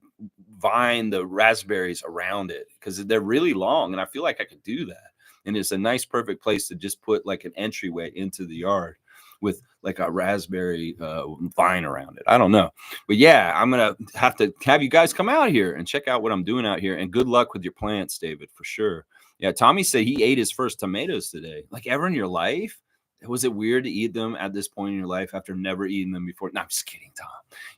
A: vine the raspberries around it because they're really long, and I feel like I could do that. And it's a nice, perfect place to just put like an entryway into the yard with like a raspberry vine around it. I don't know. But yeah, I'm going to have you guys come out here and check out what I'm doing out here. And good luck with your plants, David, for sure. Yeah, Tommy said he ate his first tomatoes today. Like, ever in your life? Was it weird to eat them at this point in your life after never eating them before? No, I'm just kidding, Tom.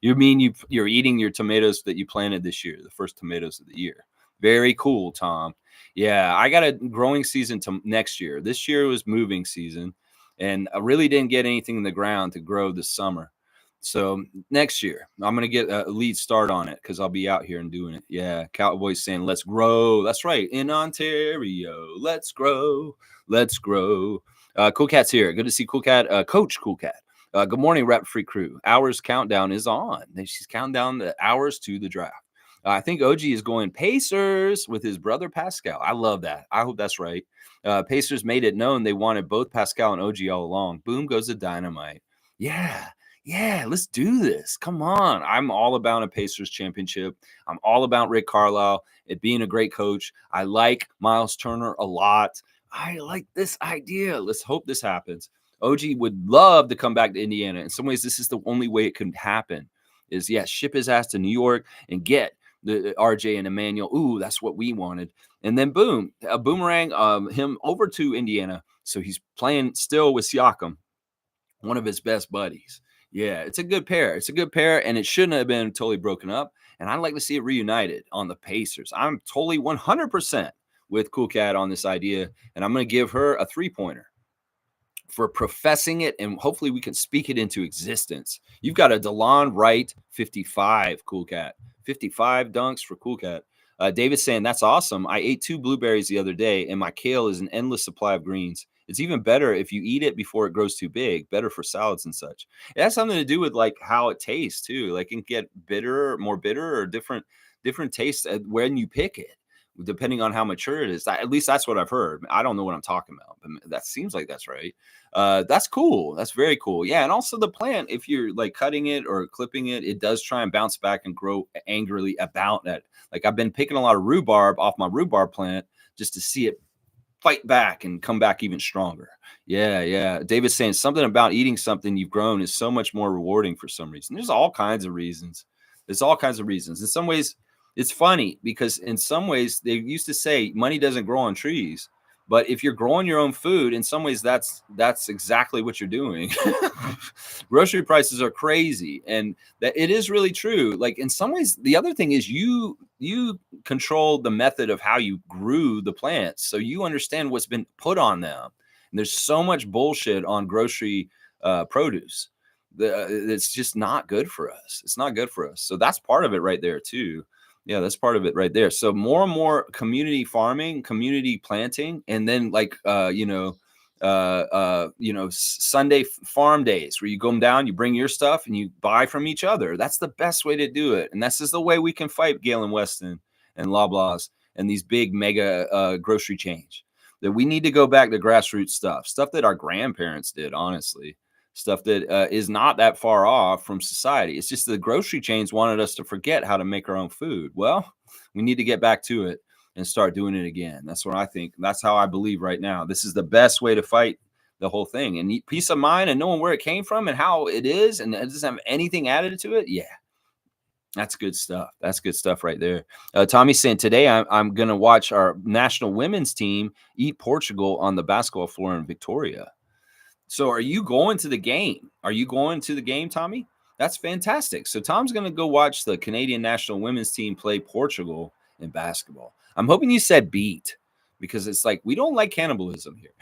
A: You mean you're eating your tomatoes that you planted this year, the first tomatoes of the year. Very cool, Tom. Yeah, I got a growing season to next year. This year was moving season, and I really didn't get anything in the ground to grow this summer. So next year, I'm going to get a lead start on it because I'll be out here and doing it. Yeah, Cowboys saying, let's grow. That's right. In Ontario, let's grow. Let's grow. Cool Cat's here. Good to see Cool Cat. Coach Cool Cat. Good morning, Rap Free Crew. Hours countdown is on. She's counting down the hours to the draft. I think OG is going Pacers with his brother Pascal. I love that. I hope that's right. Pacers made it known they wanted both Pascal and OG all along. Boom goes the dynamite. Yeah, let's do this. Come on. I'm all about a Pacers championship. I'm all about Rick Carlisle, it being a great coach. I like Miles Turner a lot. I like this idea. Let's hope this happens. OG would love to come back to Indiana. In some ways, this is the only way it can happen is, ship his ass to New York and get the RJ and Emmanuel. Ooh, that's what we wanted. And then boom, a boomerang him over to Indiana. So he's playing still with Siakam, one of his best buddies. Yeah, it's a good pair. It's a good pair, and it shouldn't have been totally broken up. And I'd like to see it reunited on the Pacers. I'm totally 100% with Cool Cat on this idea, and I'm going to give her a 3-pointer for professing it, and hopefully we can speak it into existence. You've got a DeLon Wright 55, Cool Cat. 55 dunks for Cool Cat. David's saying, that's awesome. I ate 2 blueberries the other day, and my kale is an endless supply of greens. It's even better if you eat it before it grows too big, better for salads and such. It has something to do with like how it tastes too. Like it can get more bitter or different tastes when you pick it, depending on how mature it is. At least that's what I've heard. I don't know what I'm talking about, but that seems like that's right. That's cool. That's very cool. Yeah. And also the plant, if you're like cutting it or clipping it, it does try and bounce back and grow angrily about that. Like I've been picking a lot of rhubarb off my rhubarb plant just to see it fight back and come back even stronger. Yeah. David's saying something about eating something you've grown is so much more rewarding for some reason. There's all kinds of reasons. In some ways, it's funny because in some ways they used to say money doesn't grow on trees, but if you're growing your own food, in some ways that's exactly what you're doing. Grocery prices are crazy, and that it is really true. Like in some ways, the other thing is you control the method of how you grew the plants, so you understand what's been put on them. And there's so much bullshit on grocery produce. It's just not good for us. It's not good for us. So that's part of it right there too. Yeah, that's part of it right there. So more and more community farming, community planting, and then like Sunday farm days where you go down, you bring your stuff, and you buy from each other. That's the best way to do it, and this is the way we can fight Galen Weston and Loblaws and these big mega grocery chains. That we need to go back to grassroots stuff that our grandparents did, honestly. Stuff that is not that far off from society. It's just the grocery chains wanted us to forget how to make our own food. Well, we need to get back to it and start doing it again. That's what I think. That's how I believe right now. This is the best way to fight the whole thing. And peace of mind and knowing where it came from and how it is, and it doesn't have anything added to it. Yeah, that's good stuff. That's good stuff right there. Tommy's saying today I'm going to watch our national women's team eat Portugal on the basketball floor in Victoria. So are you going to the game? Tommy? That's fantastic. So Tom's going to go watch the Canadian national women's team play Portugal in basketball. I'm hoping you said beat because it's like we don't like cannibalism here.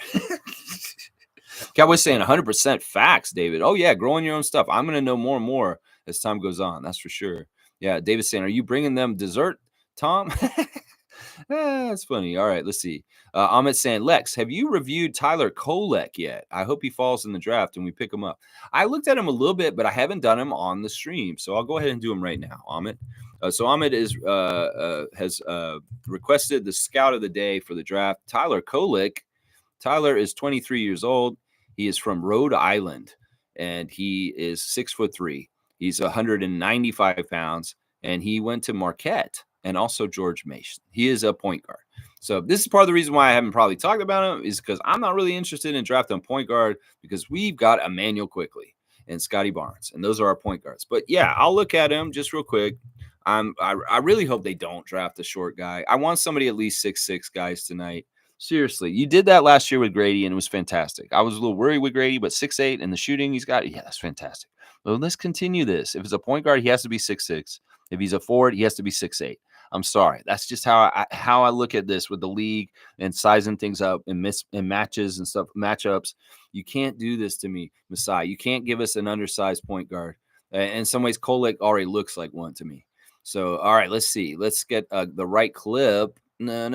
A: Cowboys saying 100% facts, David. Oh, yeah, growing your own stuff. I'm going to know more and more as time goes on. That's for sure. Yeah, David's saying, are you bringing them dessert, Tom? That's funny. All right, let's see. Ahmed saying, Lex, have you reviewed Tyler Kolek yet? I hope he falls in the draft and we pick him up. I looked at him a little bit, but I haven't done him on the stream. So I'll go ahead and do him right now, Ahmed. So Ahmed has requested the scout of the day for the draft, Tyler Kolek. Tyler is 23 years old. He is from Rhode Island, and he is 6'3". He's 195 pounds, and he went to Marquette and also George Mason. He is a point guard. So this is part of the reason why I haven't probably talked about him, is because I'm not really interested in drafting a point guard, because we've got Emmanuel Quickley and Scotty Barnes, and those are our point guards. But yeah, I'll look at him just real quick. I really hope they don't draft a short guy. I want somebody at least 6'6" guys tonight. Seriously, you did that last year with Grady, and it was fantastic. I was a little worried with Grady, but 6'8" and the shooting he's got, yeah, that's fantastic. Well, let's continue this. If it's a point guard, he has to be 6'6". If he's a forward, he has to be 6'8". I'm sorry. That's just how I look at this with the league and sizing things up and matches and stuff, matchups. You can't do this to me, Masai. You can't give us an undersized point guard. In some ways, Kolek already looks like one to me. So, all right, let's see. Let's get the right clip. No.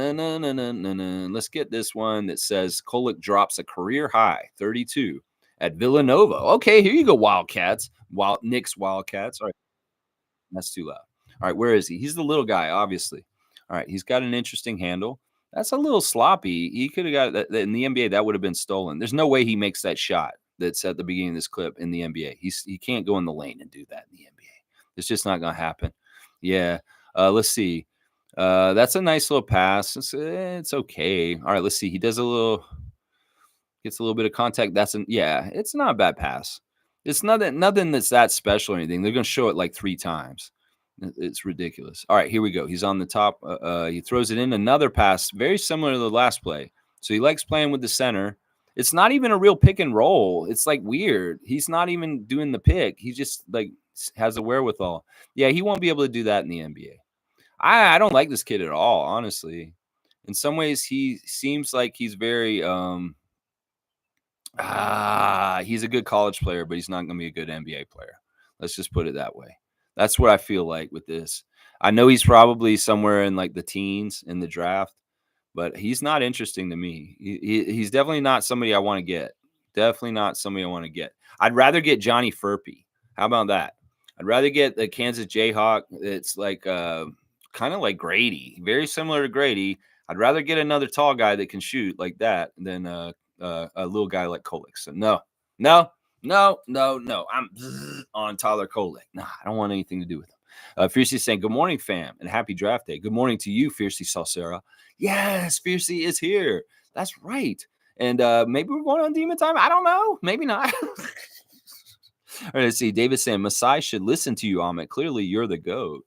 A: Let's get this one that says Kolek drops a career high 32 at Villanova. Okay, here you go, Wildcats. Knicks Wildcats. All right, that's too loud. All right, where is he? He's the little guy, obviously. All right, he's got an interesting handle. That's a little sloppy. He could have got that in the NBA. That would have been stolen. There's no way he makes that shot that's at the beginning of this clip in the NBA. He can't go in the lane and do that in the NBA. It's just not going to happen. Yeah. Let's see. That's a nice little pass. It's okay. All right, let's see. He does gets a little bit of contact. It's not a bad pass. It's nothing that's that special or anything. They're going to show it like 3 times. It's ridiculous. All right, here we go. He's on the top. He throws it in. Another pass, very similar to the last play. So he likes playing with the center. It's not even a real pick and roll. It's like weird. He's not even doing the pick. He just like has a wherewithal. Yeah, he won't be able to do that in the NBA. I don't like this kid at all, honestly. In some ways, he seems like he's very he's a good college player, but he's not going to be a good NBA player. Let's just put it that way. That's what I feel like with this. I know he's probably somewhere in like the teens in the draft, but he's not interesting to me. He's definitely not somebody I want to get. Definitely not somebody I want to get. I'd rather get Johnny Furphy. How about that? I'd rather get the Kansas Jayhawk. It's like kind of like Grady, very similar to Grady. I'd rather get another tall guy that can shoot like that than a little guy like Kolek. So no. I'm on Tyler Kolek. Nah, I don't want anything to do with him. Fiercey saying, good morning, fam, and happy draft day. Good morning to you, Fiercey Salsera. Yes, Fiercey is here. That's right. And maybe we're going on Demon Time. I don't know. Maybe not. All right, let's see. David saying, Masai should listen to you, Ahmed. Clearly, you're the GOAT.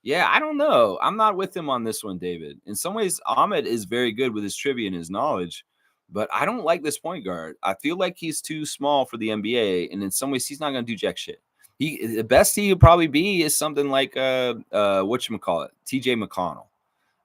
A: Yeah, I don't know. I'm not with him on this one, David. In some ways, Ahmed is very good with his trivia and his knowledge, but I don't like this point guard. I feel like he's too small for the NBA, and in some ways, he's not going to do jack shit. The best he would probably be is something like whatchamacallit, TJ McConnell.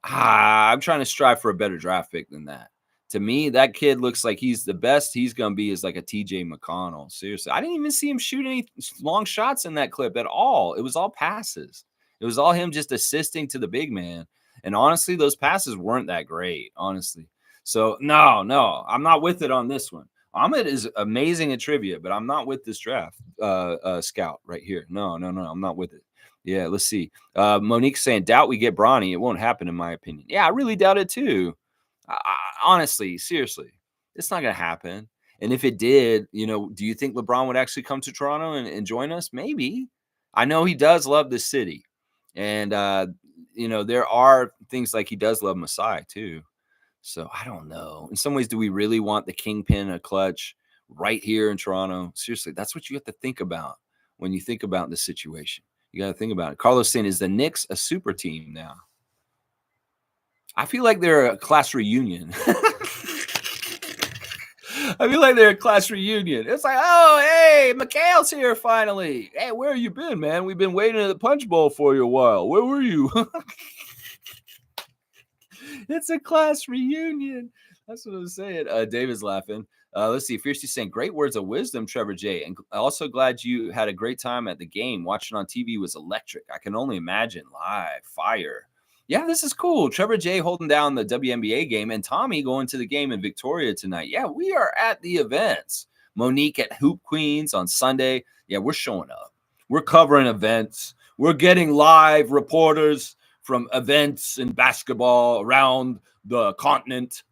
A: I'm trying to strive for a better draft pick than that. To me, that kid looks like he's the best he's going to be is like a TJ McConnell. Seriously, I didn't even see him shoot any long shots in that clip at all. It was all passes. It was all him just assisting to the big man. And honestly, those passes weren't that great, honestly. So, no, I'm not with it on this one. Ahmed is amazing at trivia, but I'm not with this draft scout right here. No, I'm not with it. Yeah, let's see. Monique saying, doubt we get Bronny. It won't happen, in my opinion. Yeah, I really doubt it, too. Honestly, seriously, it's not going to happen. And if it did, do you think LeBron would actually come to Toronto and join us? Maybe. I know he does love this city. And, there are things like he does love Masai, too. So I don't know. In some ways, do we really want the kingpin of clutch right here in Toronto? Seriously, that's what you have to think about when you think about this situation. You got to think about it. Carlos saying, is the Knicks a super team now? I feel like they're a class reunion. I feel like they're a class reunion. It's like, oh, hey, Mikhail's here finally. Hey, where have you been, man? We've been waiting at the punch bowl for you a while. Where were you? It's a class reunion. That's what I'm saying. David's laughing. Let's see. Fiercely saying, great words of wisdom, Trevor J. And also glad you had a great time at the game. Watching on TV was electric. I can only imagine live. Fire. Yeah, this is cool. Trevor J holding down the WNBA game and Tommy going to the game in Victoria tonight. Yeah, we are at the events. Monique at Hoop Queens on Sunday. Yeah, we're showing up. We're covering events. we're getting live reporters from events in basketball around the continent.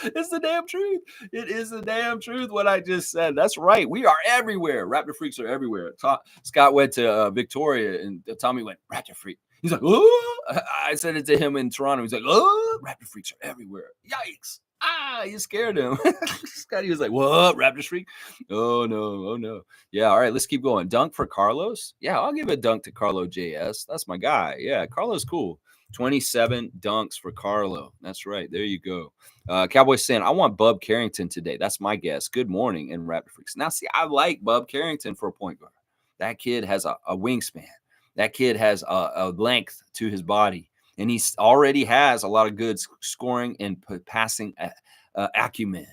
A: It's the damn truth. It is the damn truth what I just said. That's right. We are everywhere. Raptor freaks are everywhere. Scott went to Victoria, and Tommy went, Raptor freak. He's like, oh. I said it to him in Toronto. He's like, oh, Raptor freaks are everywhere. Yikes. You scared him. Scotty was like, what? Raptor freak? Oh, no. Yeah, all right, let's keep going. Dunk for Carlos? Yeah, I'll give a dunk to Carlo JS. That's my guy. Yeah, Carlo's cool. 27 dunks for Carlo. That's right. There you go. Cowboys saying, I want Bub Carrington today. That's my guess. Good morning, and Raptor Freaks. Now, see, I like Bub Carrington for a point guard. That kid has a wingspan. That kid has a length to his body. And he already has a lot of good scoring and passing acumen.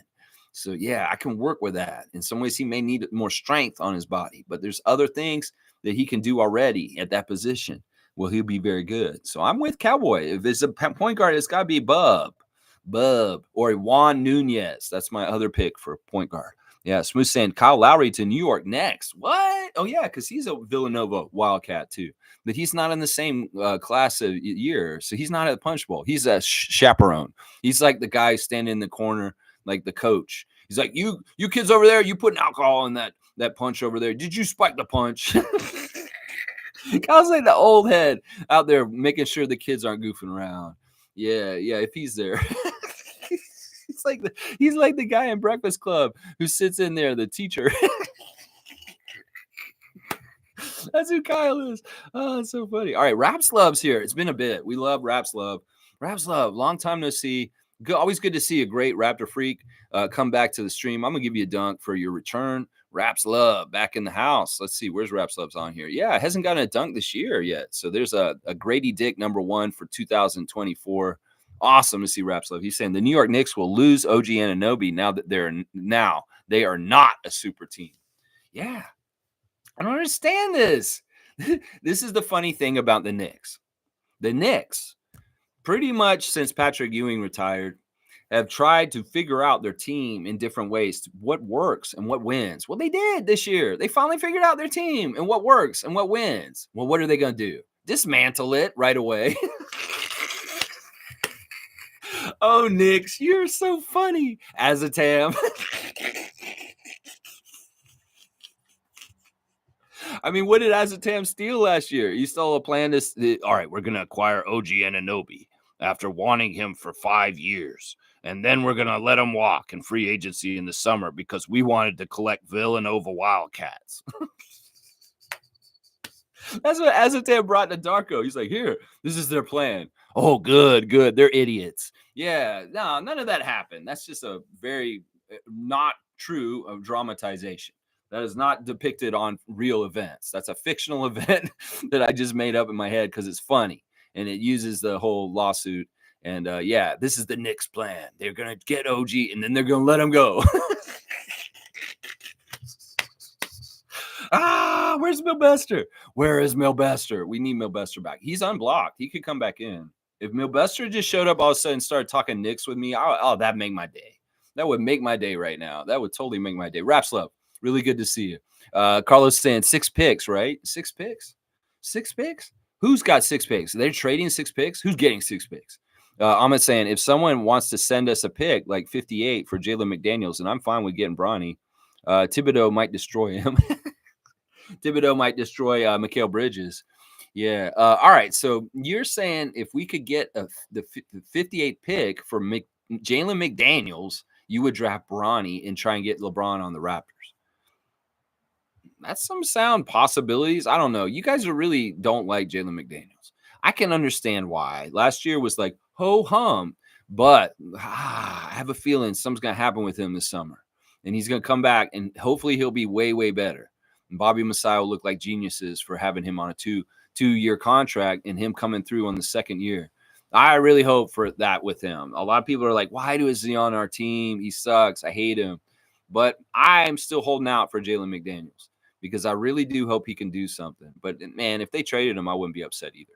A: So, yeah, I can work with that. In some ways, he may need more strength on his body. But there's other things that he can do already at that position. Well, he'll be very good. So I'm with Cowboy. If it's a point guard, it's got to be Bub, or Juan Nunez. That's my other pick for point guard. Yeah, Smooth saying Kyle Lowry to New York next. What? Oh, yeah, because he's a Villanova Wildcat, too. But he's not in the same class of year, so he's not at the Punch Bowl. He's a chaperone. He's like the guy standing in the corner, like the coach. He's like, you kids over there, you putting alcohol in that punch over there. Did you spike the punch? Kyle's like the old head out there making sure the kids aren't goofing around. Yeah, if he's there. He's like the guy in Breakfast Club who sits in there, the teacher. That's who Kyle is. Oh, it's so funny. All right, Raps Love's here. It's been a bit. We love Raps Love. Raps Love, long time no see. Always good to see a great Raptor freak come back to the stream. I'm going to give you a dunk for your return. Raps Love back in the house. Let's see. Where's Raps Love's on here? Yeah, it hasn't gotten a dunk this year yet. So there's a Grady Dick #1 for 2024. Awesome to see Raps Love. He's saying the New York Knicks will lose OG Anunoby now that they are not a super team. Yeah. I don't understand this. This is the funny thing about the Knicks. The Knicks, pretty much since Patrick Ewing retired, have tried to figure out their team in different ways, what works and what wins. Well, they did this year. They finally figured out their team and what works and what wins. Well, what are they going to do? Dismantle it right away. Oh, Knicks, you're so funny. Azatam. I mean, what did Azatam steal last year? He stole a plan to, all right, we're going to acquire OG Anunoby after wanting him for 5 years. And then we're going to let him walk in free agency in the summer because we wanted to collect Villanova Wildcats. That's what Azatam brought to Darko. He's like, here, this is their plan. Oh, good. They're idiots. Yeah, no, none of that happened. That's just a very not true of dramatization. That is not depicted on real events. That's a fictional event that I just made up in my head because it's funny. And it uses the whole lawsuit. And yeah, this is the Knicks plan. They're going to get OG and then they're going to let him go. Where's Milbester? Where is Milbester? We need Milbester back. He's unblocked. He could come back in. If Milbester just showed up all of a sudden and started talking Knicks with me, that'd make my day. That would make my day right now. That would totally make my day. Raps Love. Really good to see you. Carlos saying 6 picks, right? 6 picks? 6 picks? Who's got 6 picks? They're trading 6 picks? Who's getting 6 picks? Ahmed saying, if someone wants to send us a pick like 58 for Jaylen McDaniels, and I'm fine with getting Bronny, Thibodeau might destroy him. Thibodeau might destroy Mikal Bridges. Yeah. All right. So you're saying if we could get the 58 pick for Jaylen McDaniels, you would draft Bronny and try and get LeBron on the Raptors. That's some sound possibilities. I don't know. You guys really don't like Jaylen McDaniels. I can understand why. Last year was like ho-hum, but I have a feeling something's going to happen with him this summer. And he's going to come back, and hopefully he'll be way, way better. And Bobby Masai will look like geniuses for having him on a two-year contract and him coming through on the second year. I really hope for that with him. A lot of people are like, why is he on our team? He sucks. I hate him. But I'm still holding out for Jaylen McDaniels because I really do hope he can do something. But, man, if they traded him, I wouldn't be upset either.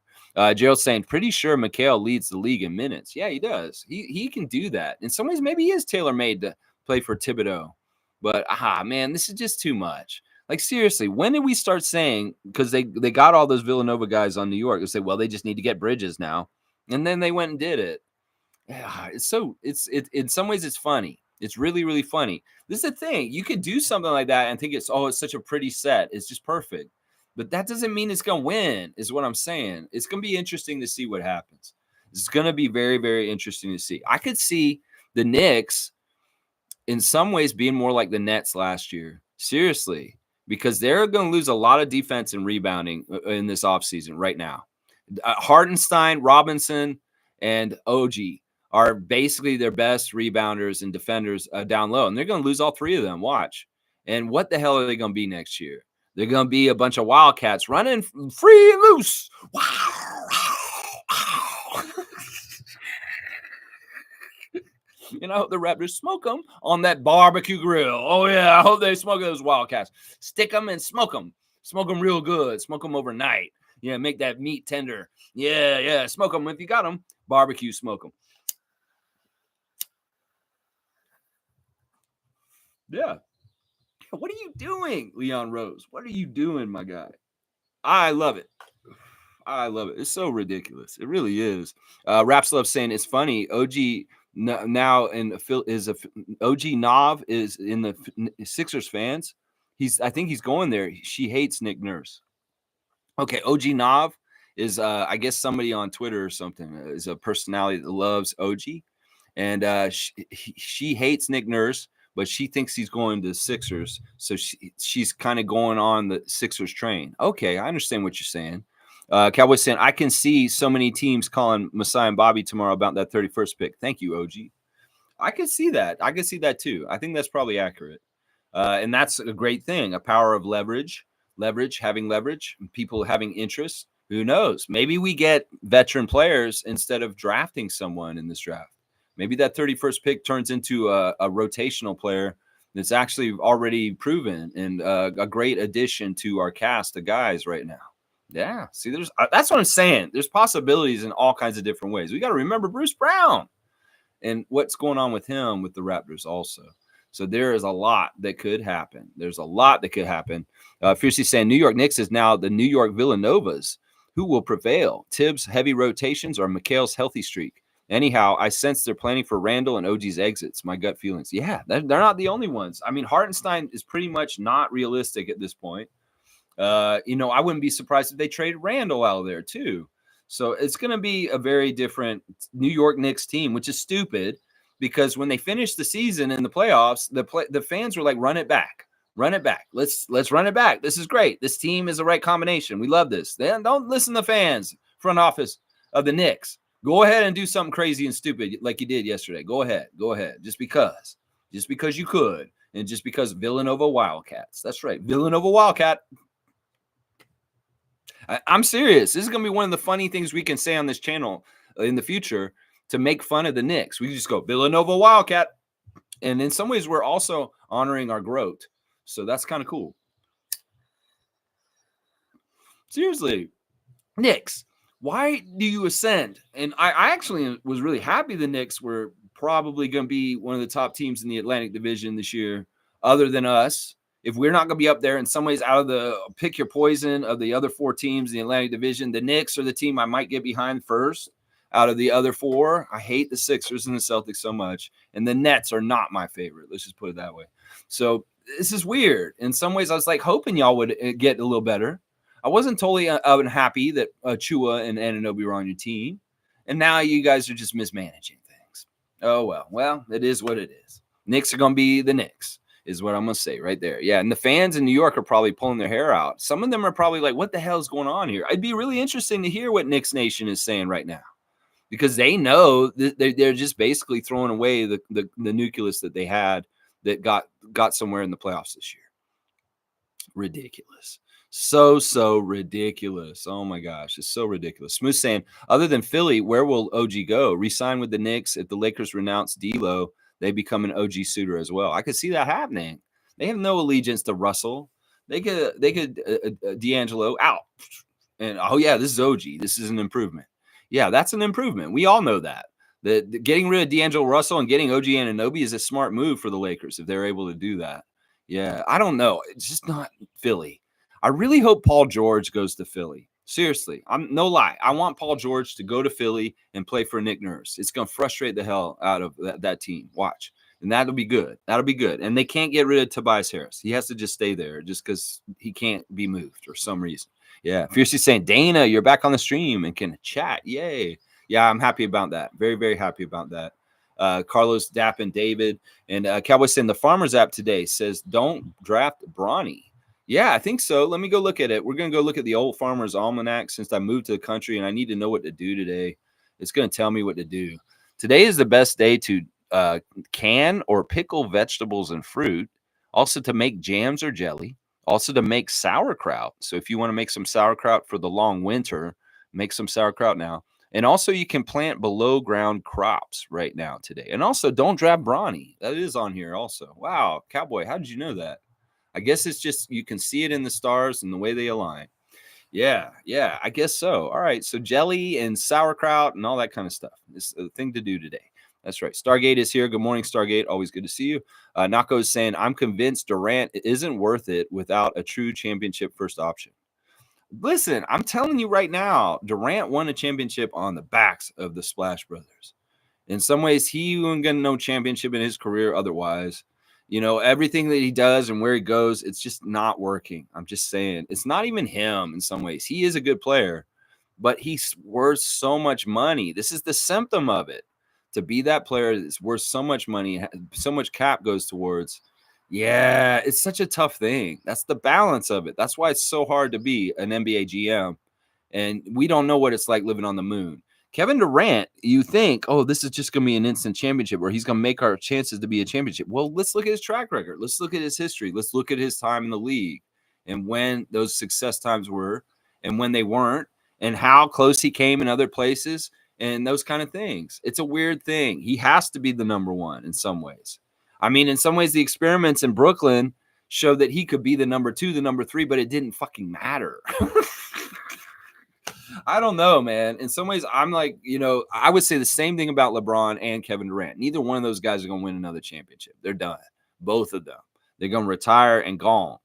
A: Gerald's saying, pretty sure Mikal leads the league in minutes. Yeah, he does. He can do that. In some ways, maybe he is tailor-made to play for Thibodeau. But, man, this is just too much. Like, seriously, when did we start saying, because they got all those Villanova guys on New York, they say, well, they just need to get Bridges now. And then they went and did it. Yeah, in some ways it's funny. It's really, really funny. This is the thing. You could do something like that and think it's such a pretty set. It's just perfect. But that doesn't mean it's gonna win, is what I'm saying. It's gonna be interesting to see what happens. It's gonna be very, very interesting to see. I could see the Knicks in some ways being more like the Nets last year. Seriously, because they're going to lose a lot of defense and rebounding in this offseason right now. Hartenstein, Robinson, and OG are basically their best rebounders and defenders down low. And they're going to lose all three of them. Watch. And what the hell are they going to be next year? They're going to be a bunch of Wildcats running free and loose. And I hope the Raptors smoke them on that barbecue grill. Oh, yeah, I hope they smoke those Wildcats. Stick them and smoke them. Smoke them real good. Smoke them overnight. Yeah, make that meat tender. Yeah, smoke them. If you got them, barbecue, smoke them. Yeah. What are you doing, Leon Rose? What are you doing, my guy? I love it. I love it. It's so ridiculous. It really is. Raps Love saying it's funny. OG now in is a OG Nav is in the Sixers fans. I think he's going there. She hates Nick Nurse. Okay, OG Nav is I guess somebody on Twitter or something is a personality that loves OG, and she hates Nick Nurse, but she thinks he's going to the Sixers, so she's kind of going on the Sixers train. Okay, I understand what you're saying. Cowboys saying, I can see so many teams calling Masai and Bobby tomorrow about that 31st pick. Thank you, OG. I can see that. I can see that too. I think that's probably accurate. And that's a great thing. A power of leverage, having leverage, people having interest. Who knows? Maybe we get veteran players instead of drafting someone in this draft. Maybe that 31st pick turns into a rotational player that's actually already proven and a great addition to our cast of guys right now. Yeah, see, that's what I'm saying. There's possibilities in all kinds of different ways. We got to remember Bruce Brown and what's going on with him with the Raptors also. So there is a lot that could happen. There's a lot that could happen. Fiercely saying New York Knicks is now the New York Villanovas. Who will prevail? Tibbs' heavy rotations or McHale's healthy streak? Anyhow, I sense they're planning for Randall and OG's exits. My gut feelings. Yeah, they're not the only ones. I mean, Hartenstein is pretty much not realistic at this point. I wouldn't be surprised if they trade Randall out of there too. So it's going to be a very different New York Knicks team, which is stupid because when they finished the season in the playoffs, the fans were like, run it back. Let's run it back. This is great. This team is the right combination. We love this. Then don't listen to fans, front office of the Knicks. Go ahead and do something crazy and stupid like you did yesterday. Go ahead. Just because you could. And just because Villanova Wildcats. That's right. Villanova Wildcat. I'm serious. This is going to be one of the funny things we can say on this channel in the future to make fun of the Knicks. We just go Villanova Wildcat. And in some ways, we're also honoring our growth. So that's kind of cool. Seriously, Knicks, why do you ascend? And I actually was really happy the Knicks were probably going to be one of the top teams in the Atlantic Division this year, other than us. If we're not going to be up there in some ways out of the pick your poison of the other four teams in the Atlantic Division, the Knicks are the team I might get behind first out of the other four. I hate the Sixers and the Celtics so much. And the Nets are not my favorite. Let's just put it that way. So this is weird. In some ways, I was like hoping y'all would get a little better. I wasn't totally unhappy that Chua and Anunoby were on your team. And now you guys are just mismanaging things. Oh, well, it is what it is. Knicks are going to be the Knicks. Is what I'm going to say right there. Yeah, and the fans in New York are probably pulling their hair out. Some of them are probably like, what the hell is going on here? It'd be really interesting to hear what Knicks Nation is saying right now because they know they're just basically throwing away the nucleus that they had that got somewhere in the playoffs this year. Ridiculous. So ridiculous. Oh, my gosh. It's so ridiculous. Smooth saying, other than Philly, where will OG go? Resign with the Knicks if the Lakers renounce D'Lo? They become an OG suitor as well. I could see that happening. They have no allegiance to Russell. They could D'Angelo out. And, oh, yeah, this is OG. This is an improvement. Yeah, that's an improvement. We all know that. Getting rid of D'Angelo Russell and getting OG Anunoby is a smart move for the Lakers if they're able to do that. Yeah, I don't know. It's just not Philly. I really hope Paul George goes to Philly. Seriously, I'm no lie. I want Paul George to go to Philly and play for Nick Nurse. It's going to frustrate the hell out of that team. Watch. And that'll be good. That'll be good. And they can't get rid of Tobias Harris. He has to just stay there just because he can't be moved for some reason. Yeah. Fiercely saying, Dana, you're back on the stream and can chat. Yay. Yeah, I'm happy about that. Very, very happy about that. Carlos, Dapp, and David. And Cowboys saying the Farmers app today says don't draft Bronny. Yeah, I think so. Let me go look at it. We're going to go look at the old Farmer's Almanac since I moved to the country and I need to know what to do today. It's going to tell me what to do. Today is the best day to can or pickle vegetables and fruit, also to make jams or jelly, also to make sauerkraut. So if you want to make some sauerkraut for the long winter, make some sauerkraut now. And also you can plant below ground crops right now today. And also don't draft Bronny. That is on here also. Wow, Cowboy, how did you know that? I guess it's just you can see it in the stars and the way they align. Yeah, I guess so. All right, so jelly and sauerkraut and all that kind of stuff. It's a thing to do today. That's right. Stargate is here. Good morning, Stargate. Always good to see you. Nako is saying, I'm convinced Durant isn't worth it without a true championship first option. Listen, I'm telling you right now, Durant won a championship on the backs of the Splash Brothers. In some ways, he wasn't going to no championship in his career otherwise. You know, everything that he does and where he goes, it's just not working. I'm just saying. It's not even him in some ways. He is a good player, but he's worth so much money. This is the symptom of it. To be that player that's worth so much money, so much cap goes towards. Yeah, it's such a tough thing. That's the balance of it. That's why it's so hard to be an NBA GM. And we don't know what it's like living on the moon. Kevin Durant, you think, oh, this is just going to be an instant championship where he's going to make our chances to be a championship. Well, let's look at his track record. Let's look at his history. Let's look at his time in the league and when those success times were and when they weren't and how close he came in other places and those kind of things. It's a weird thing. He has to be the number one in some ways. I mean, in some ways, the experiments in Brooklyn showed that he could be the number two, the number three, but it didn't fucking matter. I don't know, man. In some ways, I'm like, you know, I would say the same thing about LeBron and Kevin Durant. Neither one of those guys are going to win another championship. They're done. Both of them. They're going to retire and gone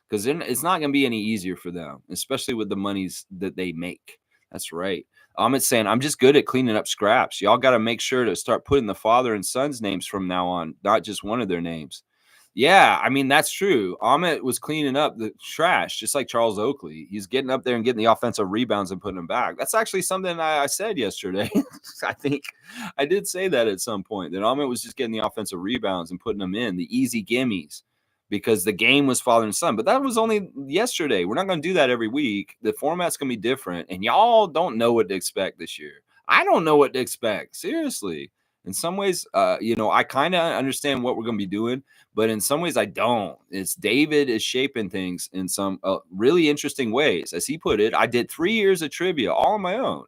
A: because it's not going to be any easier for them, especially with the monies that they make. That's right. Amit's saying, I'm just good at cleaning up scraps. Y'all got to make sure to start putting the father and son's names from now on, not just one of their names. Yeah, I mean, that's true. Amit was cleaning up the trash, just like Charles Oakley. He's getting up there and getting the offensive rebounds and putting them back. That's actually something I said yesterday. I think I did say that at some point, that Amit was just getting the offensive rebounds and putting them in, the easy gimmies, because the game was father and son. But that was only yesterday. We're not going to do that every week. The format's going to be different, and y'all don't know what to expect this year. I don't know what to expect, seriously. In some ways, you know, I kind of understand what we're going to be doing, but in some ways I don't. It's David is shaping things in some really interesting ways. As he put it, I did 3 years of trivia all on my own.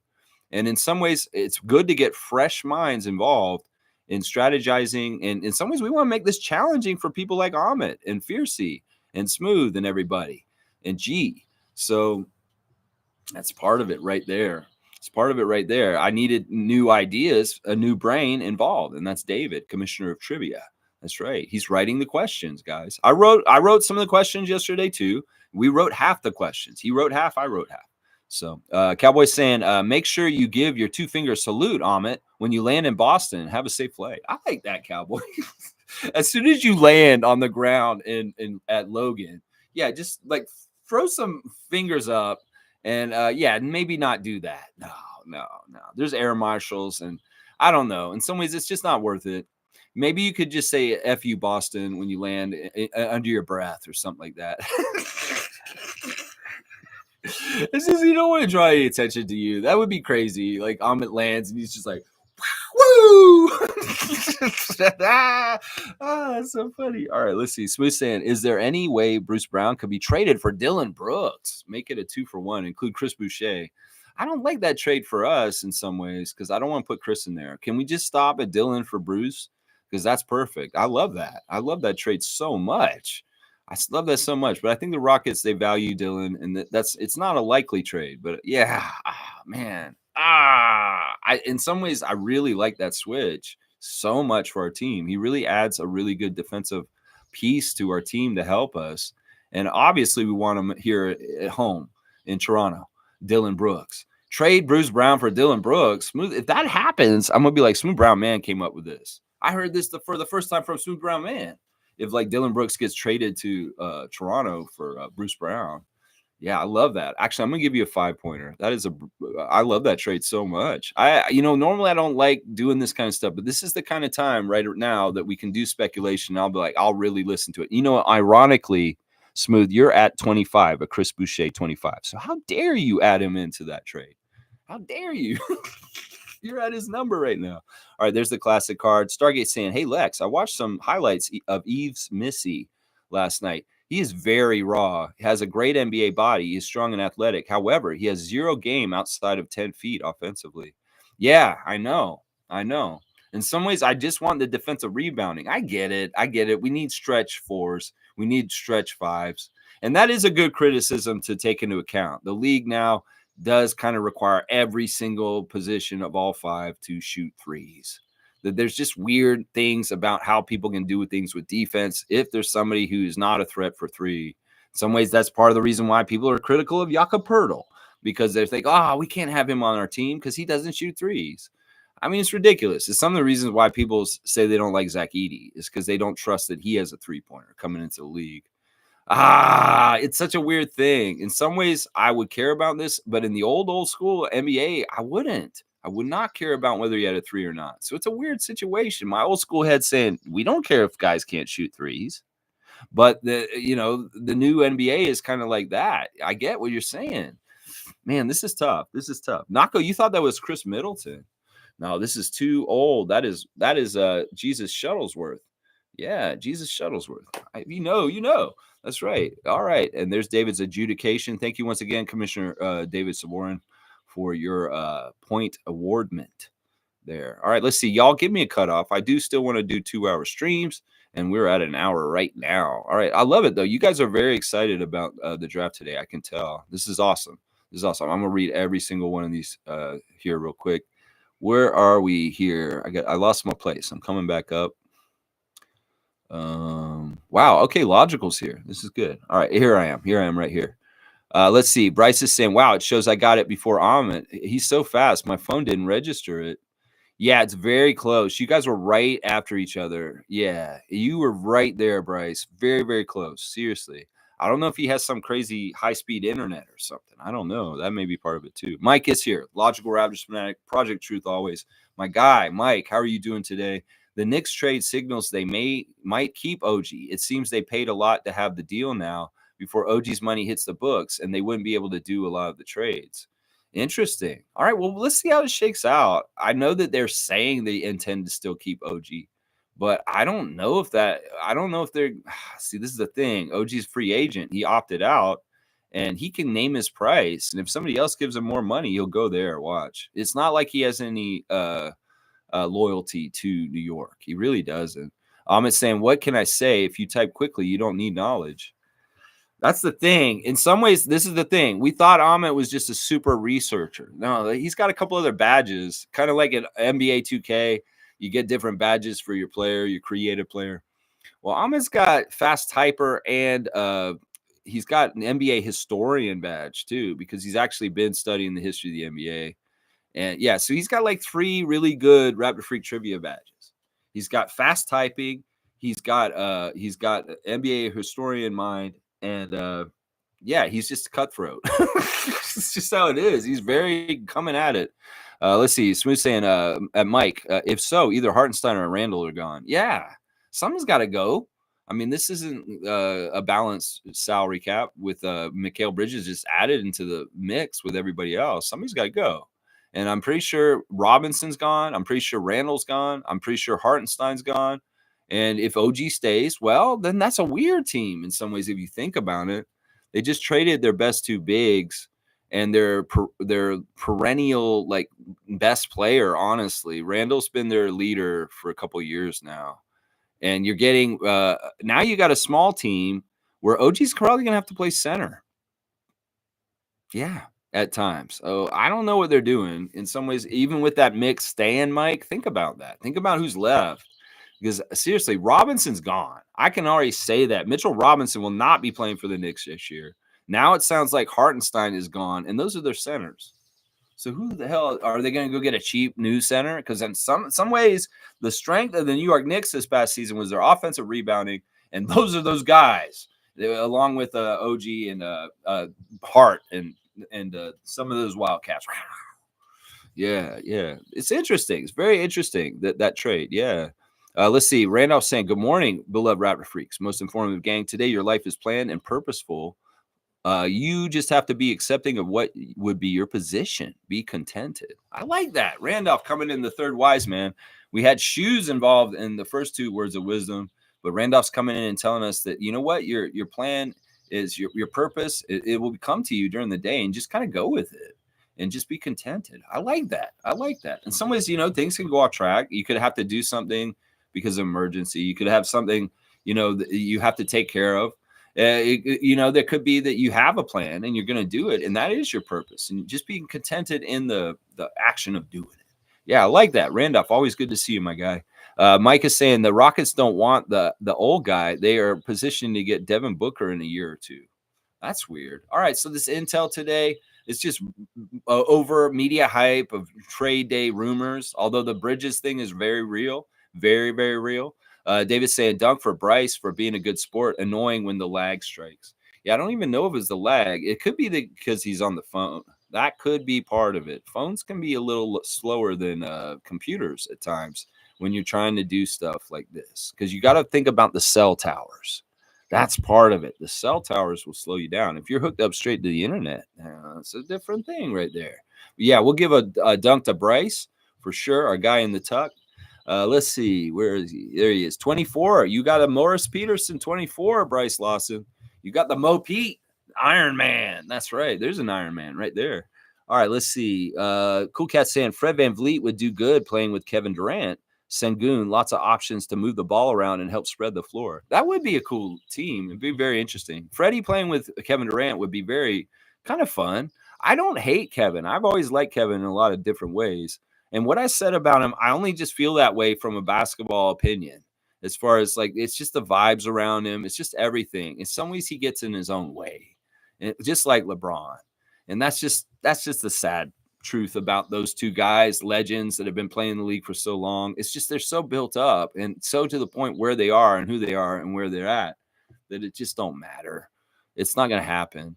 A: And in some ways, it's good to get fresh minds involved in strategizing. And in some ways, we want to make this challenging for people like Amit and Fiercey and Smooth and everybody and G. So that's part of it right there. It's part of it right there. I needed new ideas, a new brain involved, and that's David, Commissioner of Trivia. That's right. He's writing the questions, guys. I wrote some of the questions yesterday too. We wrote half the questions. He wrote half. I wrote half. So, Cowboy's saying, make sure you give your 2-finger salute, Amit, when you land in Boston. Have a safe flight. I like that, Cowboy. As soon as you land on the ground at Logan, yeah, just like throw some fingers up. And yeah, maybe not do that. No. There's air marshals, and I don't know. In some ways, it's just not worth it. Maybe you could just say "F you, Boston" when you land under your breath or something like that. It's just you don't want to draw any attention to you. That would be crazy. Like Amit lands and he's just like, "Woo!" That's so funny. All right, let's see. Smooth saying, is there any way Bruce Brown could be traded for Dylan Brooks? Make it a 2-for-1. Include Chris Boucher. I don't like that trade for us in some ways because I don't want to put Chris in there. Can we just stop at Dylan for Bruce? Because that's perfect. I love that. I love that trade so much. I love that so much. But I think the Rockets, they value Dylan, and it's not a likely trade. But yeah, man. In some ways, I really like that switch so much for our team. He really adds a really good defensive piece to our team to help us. And obviously, we want him here at home in Toronto. Dylan Brooks. Trade Bruce Brown for Dylan Brooks. Smooth. If that happens, I'm gonna be like, Smooth Brown Man came up with this. I heard this for the first time from Smooth Brown Man. If like Dylan Brooks gets traded to Toronto for Bruce Brown, yeah, I love that. Actually, I'm gonna give you a 5-pointer. I love that trade so much. Normally I don't like doing this kind of stuff, but this is the kind of time right now that we can do speculation. I'll be like, I'll really listen to it. Ironically, Smooth, you're at 25, a Chris Boucher 25. So how dare you add him into that trade? How dare you? You're at his number right now. All right, there's the classic card. Stargate saying, hey, Lex, I watched some highlights of Yves Missy last night. He is very raw. He has a great NBA body. He's strong and athletic. However, he has 0 game outside of 10 feet offensively. Yeah, I know. In some ways, I just want the defensive rebounding. I get it. We need stretch 4s. We need stretch 5s. And that is a good criticism to take into account. The league now does kind of require every single position of all 5 to shoot 3s. That there's just weird things about how people can do things with defense if there's somebody who is not a threat for 3. In some ways, that's part of the reason why people are critical of Jakob Poeltl, because they think, we can't have him on our team because he doesn't shoot 3s. I mean, it's ridiculous. It's some of the reasons why people say they don't like Zach Edey is because they don't trust that he has a 3-pointer coming into the league. It's such a weird thing. In some ways, I would care about this, but in the old school NBA, I wouldn't. I would not care about whether he had a 3 or not. So it's a weird situation. My old school head saying, we don't care if guys can't shoot 3s. But the new NBA is kind of like that. I get what you're saying. Man, this is tough. Nako, you thought that was Chris Middleton. No, this is too old. That is Jesus Shuttlesworth. Yeah, Jesus Shuttlesworth. You know. That's right. All right. And there's David's adjudication. Thank you once again, Commissioner David Saborin, for your point awardment there. All right, let's see. Y'all give me a cutoff. I do still want to do 2-hour streams, and we're at an hour right now. All right. I love it, though. You guys are very excited about the draft today. I can tell. This is awesome. I'm going to read every single one of these here real quick. Where are we here? I lost my place. I'm coming back up. Wow. Okay. Logical's here. This is good. All right. Here I am right here. Let's see. Bryce is saying, wow, it shows I got it before Amit. He's so fast. My phone didn't register it. Yeah, it's very close. You guys were right after each other. Yeah, you were right there, Bryce. Very, very close. Seriously. I don't know if he has some crazy high-speed internet or something. I don't know. That may be part of it too. Mike is here. Logical Raptors fanatic. Project Truth always. My guy, Mike, how are you doing today? The Knicks trade signals they might keep OG. It seems they paid a lot to have the deal now before OG's money hits the books, and they wouldn't be able to do a lot of the trades. Interesting. All right, well, let's see how it shakes out. I know that they're saying they intend to still keep OG, but I don't know if they're see, this is the thing. OG's free agent. He opted out, and he can name his price. And if somebody else gives him more money, he'll go there. Watch. It's not like he has any loyalty to New York. He really doesn't. It's saying, what can I say? If you type quickly, you don't need knowledge. That's the thing. In some ways, this is the thing. We thought Amit was just a super researcher. No, he's got a couple other badges, kind of like an NBA 2K. You get different badges for your player, your creative player. Well, Amit's got fast typer, and he's got an NBA historian badge too, because he's actually been studying the history of the NBA. And yeah, so he's got like 3 really good Raptor Freak trivia badges. He's got fast typing. He's got NBA historian mind. And yeah, he's just cutthroat. It's just how it is. He's very coming at it. Let's see. Smooth saying at Mike, if so, either Hartenstein or Randall are gone. Yeah, someone's got to go. I mean, this isn't a balanced salary cap with Mikal Bridges just added into the mix with everybody else. Somebody's got to go. And I'm pretty sure Robinson's gone. I'm pretty sure Randall's gone. I'm pretty sure Hartenstein's gone. And if OG stays, well, then that's a weird team in some ways if you think about it. They just traded their best 2 bigs and their perennial like best player, honestly. Randall's been their leader for a couple of years now. And you're getting now you got a small team where OG's probably going to have to play center. Yeah, at times. Oh, I don't know what they're doing in some ways. Even with that mix staying, Mike, think about that. Think about who's left. Because seriously, Robinson's gone. I can already say that. Mitchell Robinson will not be playing for the Knicks this year. Now it sounds like Hartenstein is gone, and those are their centers. So who the hell are they going to go get a cheap new center? Because in some ways, the strength of the New York Knicks this past season was their offensive rebounding, and those are those guys, along with OG and Hart and some of those Wildcats. Yeah. It's interesting. It's very interesting that trade. Yeah. Let's see. Randolph saying, "Good morning, beloved Raptor freaks. Most informative gang. Today, your life is planned and purposeful. You just have to be accepting of what would be your position. Be contented." I like that. Randolph coming in the third wise man. We had shoes involved in the first two words of wisdom, but Randolph's coming in and telling us that, you know what, your plan is your purpose. It will come to you during the day, and just kind of go with it and just be contented. I like that. In some ways, things can go off track. You could have to do something because of emergency. You could have something, that you have to take care of. There could be that you have a plan and you're going to do it, and that is your purpose, and just being contented in the action of doing it. Yeah, I like that. Randolph, always good to see you, my guy. Mike is saying the Rockets don't want the old guy. They are positioned to get Devin Booker in a year or two. That's weird. All right, so this intel today, it's just over media hype of trade day rumors, although the Bridges thing is very real, very, very real. David's saying, "Dunk for Bryce for being a good sport. Annoying when the lag strikes." Yeah, I don't even know if it's the lag. It could be because he's on the phone. That could be part of it. Phones can be a little slower than computers at times when you're trying to do stuff like this, because you got to think about the cell towers. That's part of it. The cell towers will slow you down. If you're hooked up straight to the internet, it's a different thing right there. But yeah, we'll give a dunk to Bryce for sure, our guy in the tuck. Let's see. Where is he? There he is. 24. You got a Morris Peterson 24, Bryce Lawson. You got the Mo Pete Iron Man. That's right. There's an Iron Man right there. All right, let's see. Cool Cat saying Fred VanVleet would do good playing with Kevin Durant. Sengun, lots of options to move the ball around and help spread the floor. That would be a cool team. It'd be very interesting. Freddie playing with Kevin Durant would be very kind of fun. I don't hate Kevin. I've always liked Kevin in a lot of different ways. And what I said about him, I only just feel that way from a basketball opinion. As far as it's just the vibes around him. It's just everything. In some ways, he gets in his own way, and just like LeBron. And that's just the sad truth about those two guys, legends that have been playing in the league for so long. It's just they're so built up and so to the point where they are and who they are and where they're at that it just don't matter. It's not going to happen.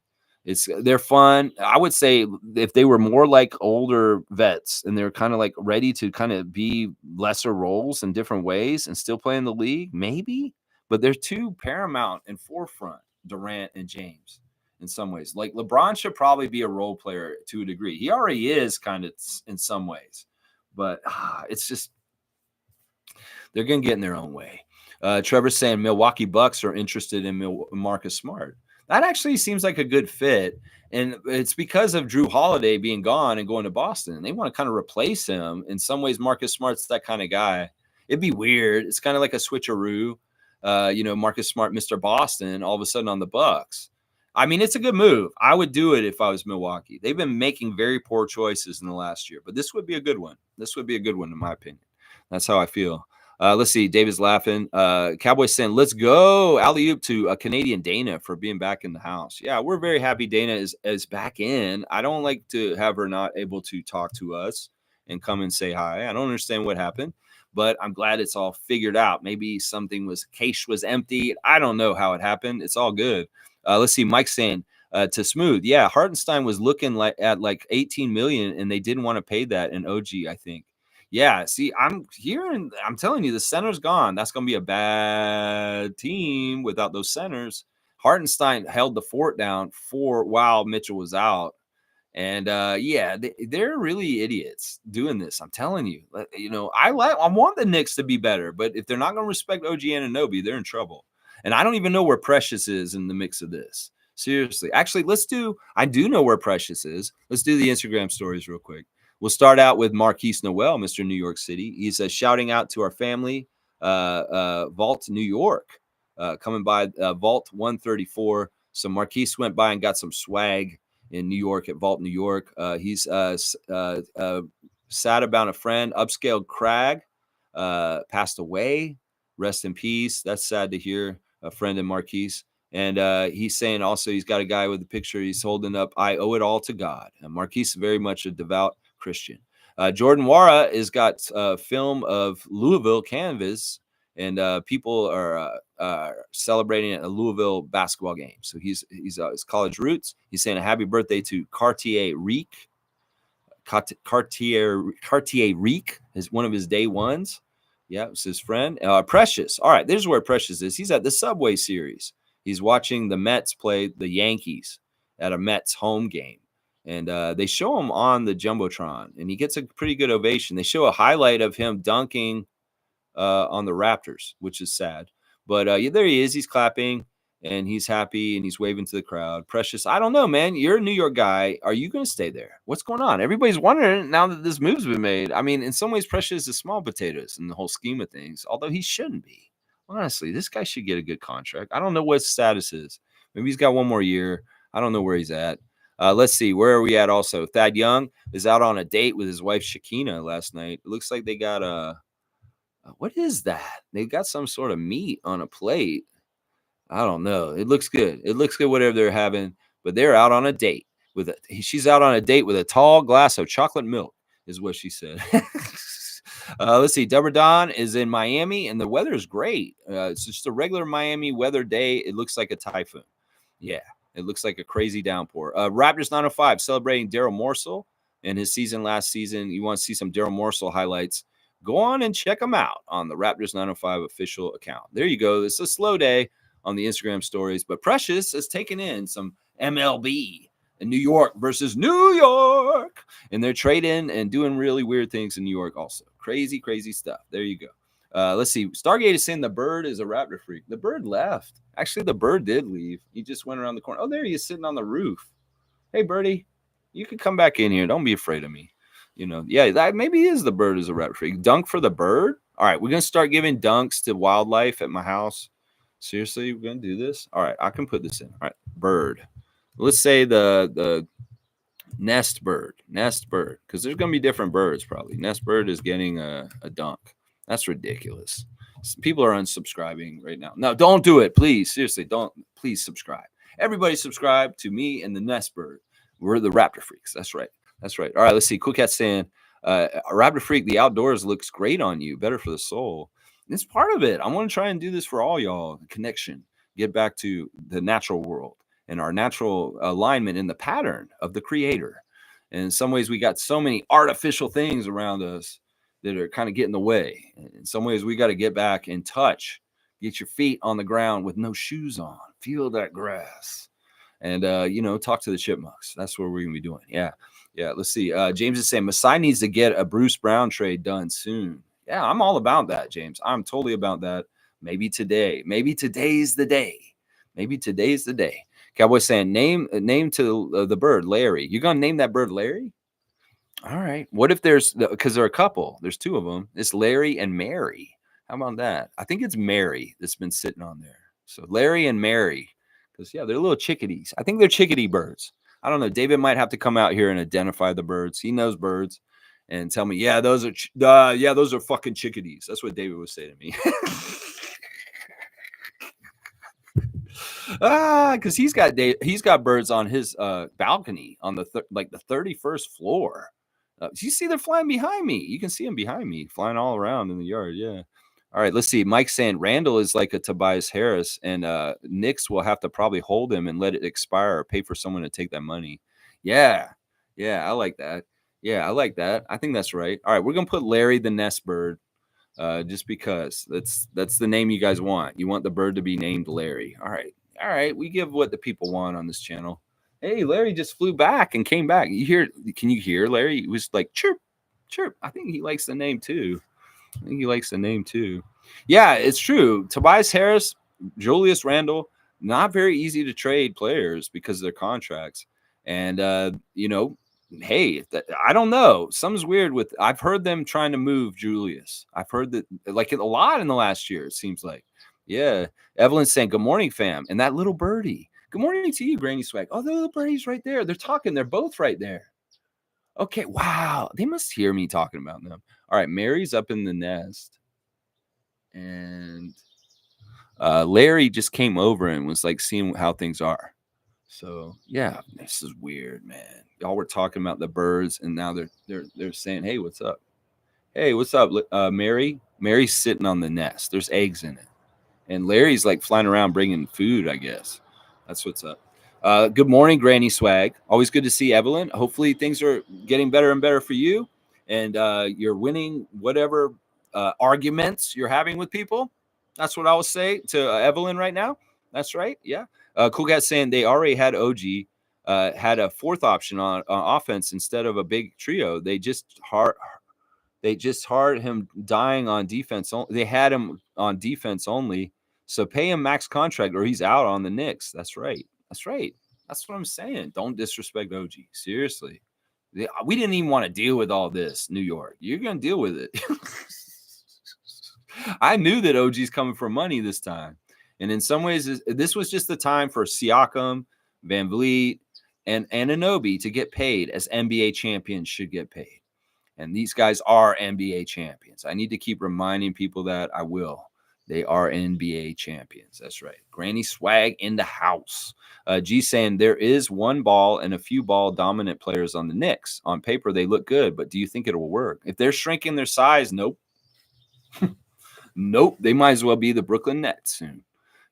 A: They're fun. I would say if they were more like older vets and they're kind of like ready to kind of be lesser roles in different ways and still play in the league, maybe. But they're too paramount and forefront, Durant and James, in some ways. Like LeBron should probably be a role player to a degree. He already is kind of in some ways, but it's just they're going to get in their own way. Trevor's saying Milwaukee Bucks are interested in Marcus Smart. That actually seems like a good fit, and it's because of Drew Holiday being gone and going to Boston. They want to kind of replace him. In some ways, Marcus Smart's that kind of guy. It'd be weird. It's kind of like a switcheroo. Marcus Smart, Mr. Boston, all of a sudden on the Bucks. I mean, it's a good move. I would do it if I was Milwaukee. They've been making very poor choices in the last year, but this would be a good one. This would be a good one, in my opinion. That's how I feel. Let's see. David's laughing. Cowboys saying, "Let's go." Alley-oop to Canadian Dana for being back in the house. Yeah, we're very happy Dana is back in. I don't like to have her not able to talk to us and come and say hi. I don't understand what happened, but I'm glad it's all figured out. Maybe cache was empty. I don't know how it happened. It's all good. Let's see. Mike saying to Smooth. Yeah, Hartenstein was looking at 18 million, and they didn't want to pay that in OG, I think. Yeah, see, I'm telling you, the center's gone. That's going to be a bad team without those centers. Hartenstein held the fort down while Mitchell was out. And they're really idiots doing this. I'm telling you. I want the Knicks to be better, but if they're not going to respect OG Anunoby, they're in trouble. And I don't even know where Precious is in the mix of this. Seriously. Actually, I do know where Precious is. Let's do the Instagram stories real quick. We'll start out with Marquise Noel, Mr. New York City. He's shouting out to our family, Vault, New York, coming by Vault 134. So Marquise went by and got some swag in New York at Vault, New York. He's sad about a friend, Upscale Crag, passed away. Rest in peace. That's sad to hear. A friend of Marquise. And he's saying also he's got a guy with a picture he's holding up. I owe it all to God. And Marquise is very much a devout Christian. Jordan Wara has got a film of Louisville canvas, and people are celebrating a Louisville basketball game. So he's his college roots. He's saying a happy birthday to Cartier Reek. Cartier Reek is one of his day ones. Yeah, it's his friend. Precious. All right, this is where Precious is. He's at the Subway Series. He's watching the Mets play the Yankees at a Mets home game. And they show him on the Jumbotron, and he gets a pretty good ovation. They show a highlight of him dunking on the Raptors, which is sad. But yeah, there he is. He's clapping, and he's happy, and he's waving to the crowd. Precious, I don't know, man. You're a New York guy. Are you going to stay there? What's going on? Everybody's wondering now that this move's been made. I mean, in some ways, Precious is small potatoes in the whole scheme of things, although he shouldn't be. Honestly, this guy should get a good contract. I don't know what his status is. Maybe he's got one more year. I don't know where he's at. Let's see. Where are we at also? Thad Young is out on a date with his wife, Shakina, last night. It looks like they got a what is that? They got some sort of meat on a plate. I don't know. It looks good. It looks good, whatever they're having. But they're out on a date she's out on a date with a tall glass of chocolate milk, is what she said. Let's see. Deborah Dawn is in Miami, and the weather is great. It's just a regular Miami weather day. It looks like a typhoon. Yeah, it looks like a crazy downpour. Raptors 905 celebrating Daryl Morsell and his season last season. You want to see some Daryl Morsell highlights? Go on and check them out on the Raptors 905 official account. There you go. It's a slow day on the Instagram stories, but Precious has taken in some MLB in New York versus New York, and they're trading and doing really weird things in New York also. Crazy, crazy stuff. There you go. Let's see. Stargate is saying the bird is a Raptor freak. The bird left. Actually, the bird did leave. He just went around the corner. Oh, there he is sitting on the roof. Hey, birdie, you can come back in here. Don't be afraid of me. You know, yeah, that maybe is the bird is a Raptor freak. Dunk for the bird. All right, we're going to start giving dunks to wildlife at my house. Seriously, we're going to do this? All right, I can put this in. All right, bird. Let's say the nest bird, because there's going to be different birds probably. Nest bird is getting a dunk. That's ridiculous. People are unsubscribing right now. No, don't do it, please. Seriously, don't. Please subscribe. Everybody subscribe to me and the nest bird. We're the Raptor freaks. That's right. That's right. All right, let's see. Cool Cat saying, Raptor freak, the outdoors looks great on you. Better for the soul. It's part of it. I want to try and do this for all y'all. Connection. Get back to the natural world and our natural alignment in the pattern of the creator. And in some ways, we got so many artificial things around us that are kind of getting in the way. In some ways, we got to get back in touch. Get your feet on the ground with no shoes on. Feel that grass. And, talk to the chipmunks. That's what we're going to be doing. Yeah. Yeah. Let's see. James is saying Masai needs to get a Bruce Brown trade done soon. Yeah, I'm all about that, James. I'm totally about that. Maybe today. Maybe today's the day. Maybe today's the day. Cowboy saying name to the bird, Larry. You're going to name that bird Larry? All right. What if because there are a couple. There's two of them. It's Larry and Mary. How about that? I think it's Mary that's been sitting on there. So Larry and Mary. Because, yeah, they're little chickadees. I think they're chickadee birds. I don't know. David might have to come out here and identify the birds. He knows birds. And tell me, yeah, those are fucking chickadees. That's what David would say to me. Because he's got birds on his balcony on the 31st floor. You see, they're flying behind me. You can see them behind me, flying all around in the yard. Yeah. All right, let's see. Mike's saying Randall is like a Tobias Harris, and Knicks will have to probably hold him and let it expire or pay for someone to take that money. Yeah, I like that. Yeah, I like that. I think that's right. All right, we're gonna put Larry the Nest Bird, just because that's the name you guys want. You want the bird to be named Larry. All right. We give what the people want on this channel. Hey, Larry just flew back and came back. Can you hear Larry? He was like chirp, chirp. I think he likes the name too. Yeah, it's true. Tobias Harris, Julius Randle, not very easy to trade players because of their contracts. And hey, I don't know. Something's weird with. I've heard them trying to move Julius. I've heard that like a lot in the last year. It seems like. Yeah, Evelyn's saying good morning, fam, and that little birdie. Good morning to you, Granny Swag. Oh, the little birdie's right there. They're talking. They're both right there. Okay, wow. They must hear me talking about them. All right, Mary's up in the nest. and Larry just came over and was like seeing how things are. So yeah, this is weird, man. Y'all were talking about the birds, and now they're saying, "Hey, what's up? Hey, what's up, Mary? Mary's sitting on the nest. There's eggs in it, and Larry's like flying around bringing food. I guess that's what's up. Good morning, Granny Swag. Always good to see Evelyn. Hopefully things are getting better and better for you, and you're winning whatever arguments you're having with people. That's what I will say to Evelyn right now. That's right. Yeah. Cool Cat saying they already had OG, had a fourth option on offense instead of a big trio. They just hard him dying on defense. They had him on defense only. So pay him max contract or he's out on the Knicks. That's right. That's right. That's what I'm saying. Don't disrespect OG. Seriously. We didn't even want to deal with all this, New York. You're going to deal with it. I knew that OG's coming for money this time. And in some ways, this was just the time for Siakam, Van Vliet, and Anunoby to get paid as NBA champions should get paid. And these guys are NBA champions. I need to keep reminding people that I will. They are NBA champions. That's right. Granny Swag in the house. G saying there is one ball and a few ball dominant players on the Knicks. On paper, they look good, but do you think it will work? If they're shrinking their size, nope. Nope. They might as well be the Brooklyn Nets soon.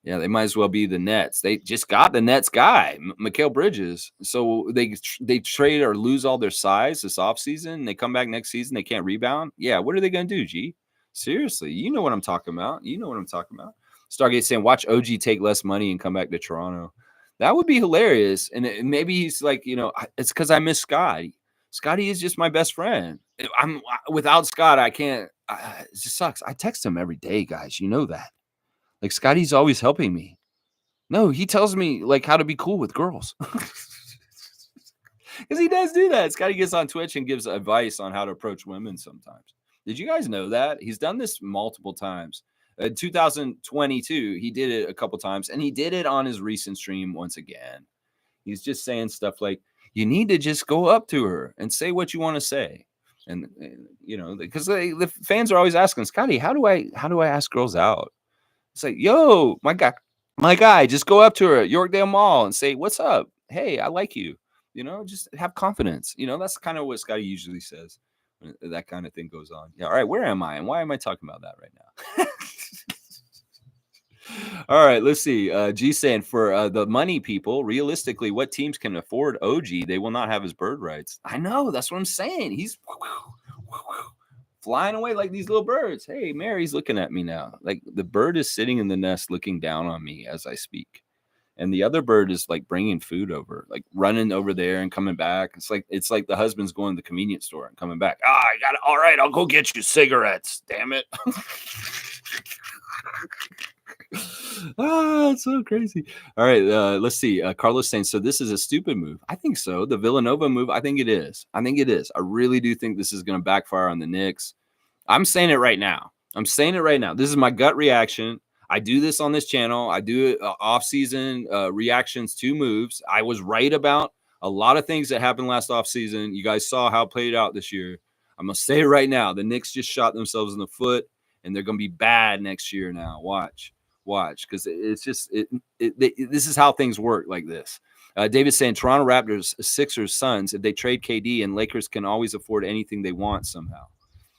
A: Yeah, they might as well be the Nets. They just got the Nets guy, Mikal Bridges. So they trade or lose all their size this offseason. They come back next season. They can't rebound. Yeah, what are they going to do, G? Seriously, you know what I'm talking about. You know what I'm talking about. Stargate saying, watch OG take less money and come back to Toronto. That would be hilarious. And maybe he's like, it's because I miss Scotty. Scotty is just my best friend. Without Scott, I can't. It just sucks. I text him every day, guys. You know that. Like Scotty's always helping me. No, he tells me like how to be cool with girls. Because he does do that. Scotty gets on Twitch and gives advice on how to approach women sometimes. Did you guys know that? He's done this multiple times. In 2022, he did it a couple times, and he did it on his recent stream once again. He's just saying stuff like, you need to just go up to her and say what you want to say. And because the fans are always asking, Scotty, how do I ask girls out? It's like, yo, my guy, just go up to her at Yorkdale Mall and say, what's up? Hey, I like you. Just have confidence. That's kind of what Scotty usually says when that kind of thing goes on. Yeah. All right. Where am I? And why am I talking about that right now? All right. Let's see. G saying for the money people, realistically, what teams can afford OG? They will not have his bird rights. I know. That's what I'm saying. He's flying away like these little birds. Hey, Mary's looking at me now. Like the bird is sitting in the nest looking down on me as I speak. And the other bird is like bringing food over, like running over there and coming back. It's like the husband's going to the convenience store and coming back. I got it. All right, I'll go get you cigarettes. Damn it. It's so crazy. All right, let's see. Carlos saying, so this is a stupid move. I think so. The Villanova move, I think it is. I I really do think this is going to backfire on the Knicks. I'm saying it right now. This is my gut reaction. I do this on this channel. I do it off-season reactions to moves. I was right about a lot of things that happened last off-season. You guys saw how it played out this year. I'm going to say it right now. The Knicks just shot themselves in the foot, and they're going to be bad next year now. Watch, because it's just this is how things work like this. David's saying Toronto Raptors, Sixers, Suns, if they trade KD, and Lakers can always afford anything they want somehow.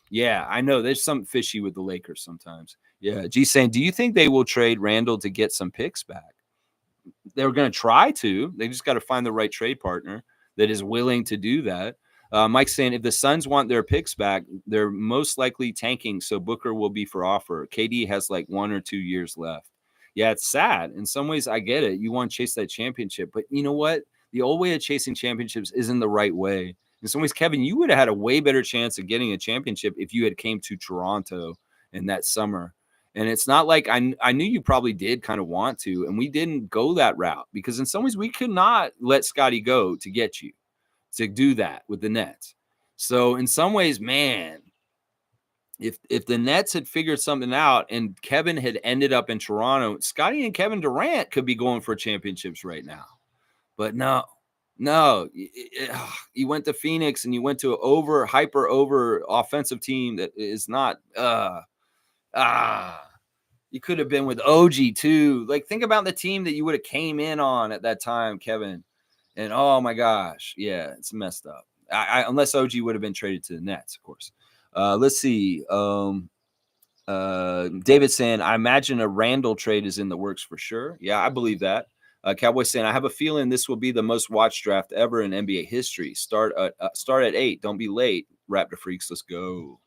A: Yeah, I know. There's something fishy with the Lakers sometimes. Yeah, G saying, do you think they will trade Randall to get some picks back? They're going to try to. They just got to find the right trade partner that is willing to do that. Mike's saying, if the Suns want their picks back, they're most likely tanking, so Booker will be for offer. KD has like 1 or 2 years left. Yeah, it's sad. In some ways, I get it. You want to chase that championship. But you know what? The old way of chasing championships isn't the right way. In some ways, Kevin, you would have had a way better chance of getting a championship if you had came to Toronto in that summer. And it's not like I knew you probably did kind of want to, and we didn't go that route because in some ways we could not let Scotty go to get you to do that with the Nets. So in some ways, man, if the Nets had figured something out and Kevin had ended up in Toronto, Scotty and Kevin Durant could be going for championships right now. But no, you went to Phoenix and you went to an hyper over offensive team that is not You could have been with OG too. Like, think about the team that you would have came in on at that time, Kevin. And oh my gosh, yeah, it's messed up. Unless OG would have been traded to the Nets, of course. Let's see. David saying, I imagine a Randall trade is in the works for sure. Yeah, I believe that. Cowboy saying, I have a feeling this will be the most watched draft ever in NBA history. Start at 8. Don't be late. Raptor freaks, let's go.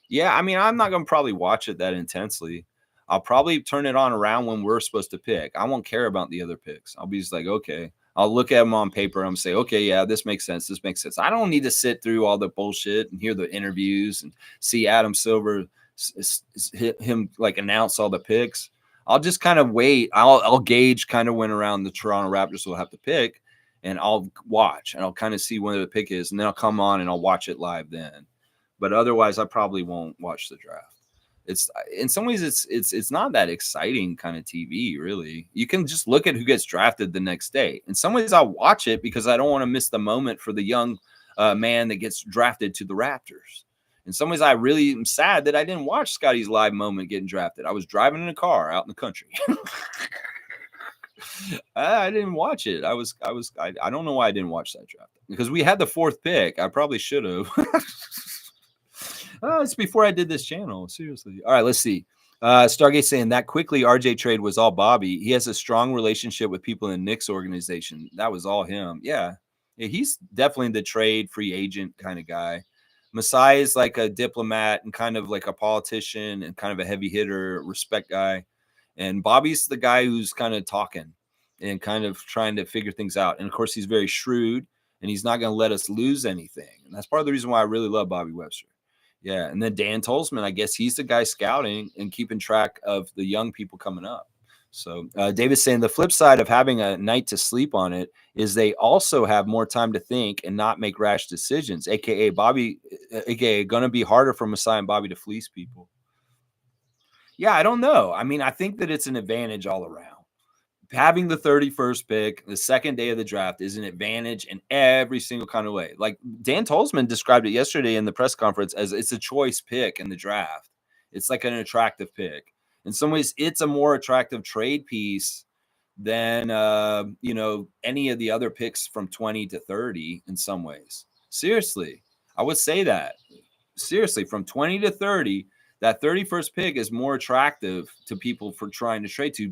A: Yeah, I mean, I'm not gonna probably watch it that intensely. I'll probably turn it on around when we're supposed to pick. I won't care about the other picks. I'll be just like, okay. I'll look at them on paper and I'm say, okay, yeah, this makes sense. This makes sense. I don't need to sit through all the bullshit and hear the interviews and see Adam Silver him like announce all the picks. I'll just kind of wait. I'll gauge kind of when around the Toronto Raptors will have to pick, and I'll watch and I'll kind of see when the pick is, and then I'll come on and I'll watch it live then. But otherwise, I probably won't watch the draft. It's in some ways it's not that exciting kind of TV, really. You can just look at who gets drafted the next day. In some ways, I'll watch it because I don't want to miss the moment for the young man that gets drafted to the Raptors. In some ways, I really am sad that I didn't watch Scotty's live moment getting drafted. I was driving in a car out in the country. I didn't watch it. I don't know why I didn't watch that draft because we had the 4th pick. I probably should have. It's before I did this channel. Seriously. All right, let's see. Stargate saying that quickly RJ trade was all Bobby. He has a strong relationship with people in the Knicks organization. That was all him. Yeah, he's definitely the trade free agent kind of guy. Masai is like a diplomat and kind of like a politician and kind of a heavy hitter, respect guy. And Bobby's the guy who's kind of talking and kind of trying to figure things out. And of course, he's very shrewd and he's not going to let us lose anything. And that's part of the reason why I really love Bobby Webster. Yeah. And then Dan Tolzman, I guess he's the guy scouting and keeping track of the young people coming up. So David's saying the flip side of having a night to sleep on it is they also have more time to think and not make rash decisions, aka Bobby, aka going to be harder for Masai and Bobby to fleece people. Yeah, I don't know. I mean, I think that it's an advantage all around. Having the 31st pick, the second day of the draft, is an advantage in every single kind of way. Like Dan Tolzman described it yesterday in the press conference as it's a choice pick in the draft. It's like an attractive pick. In some ways, it's a more attractive trade piece than, any of the other picks from 20 to 30 in some ways. Seriously, I would say that. Seriously, from 20 to 30, that 31st pick is more attractive to people for trying to trade to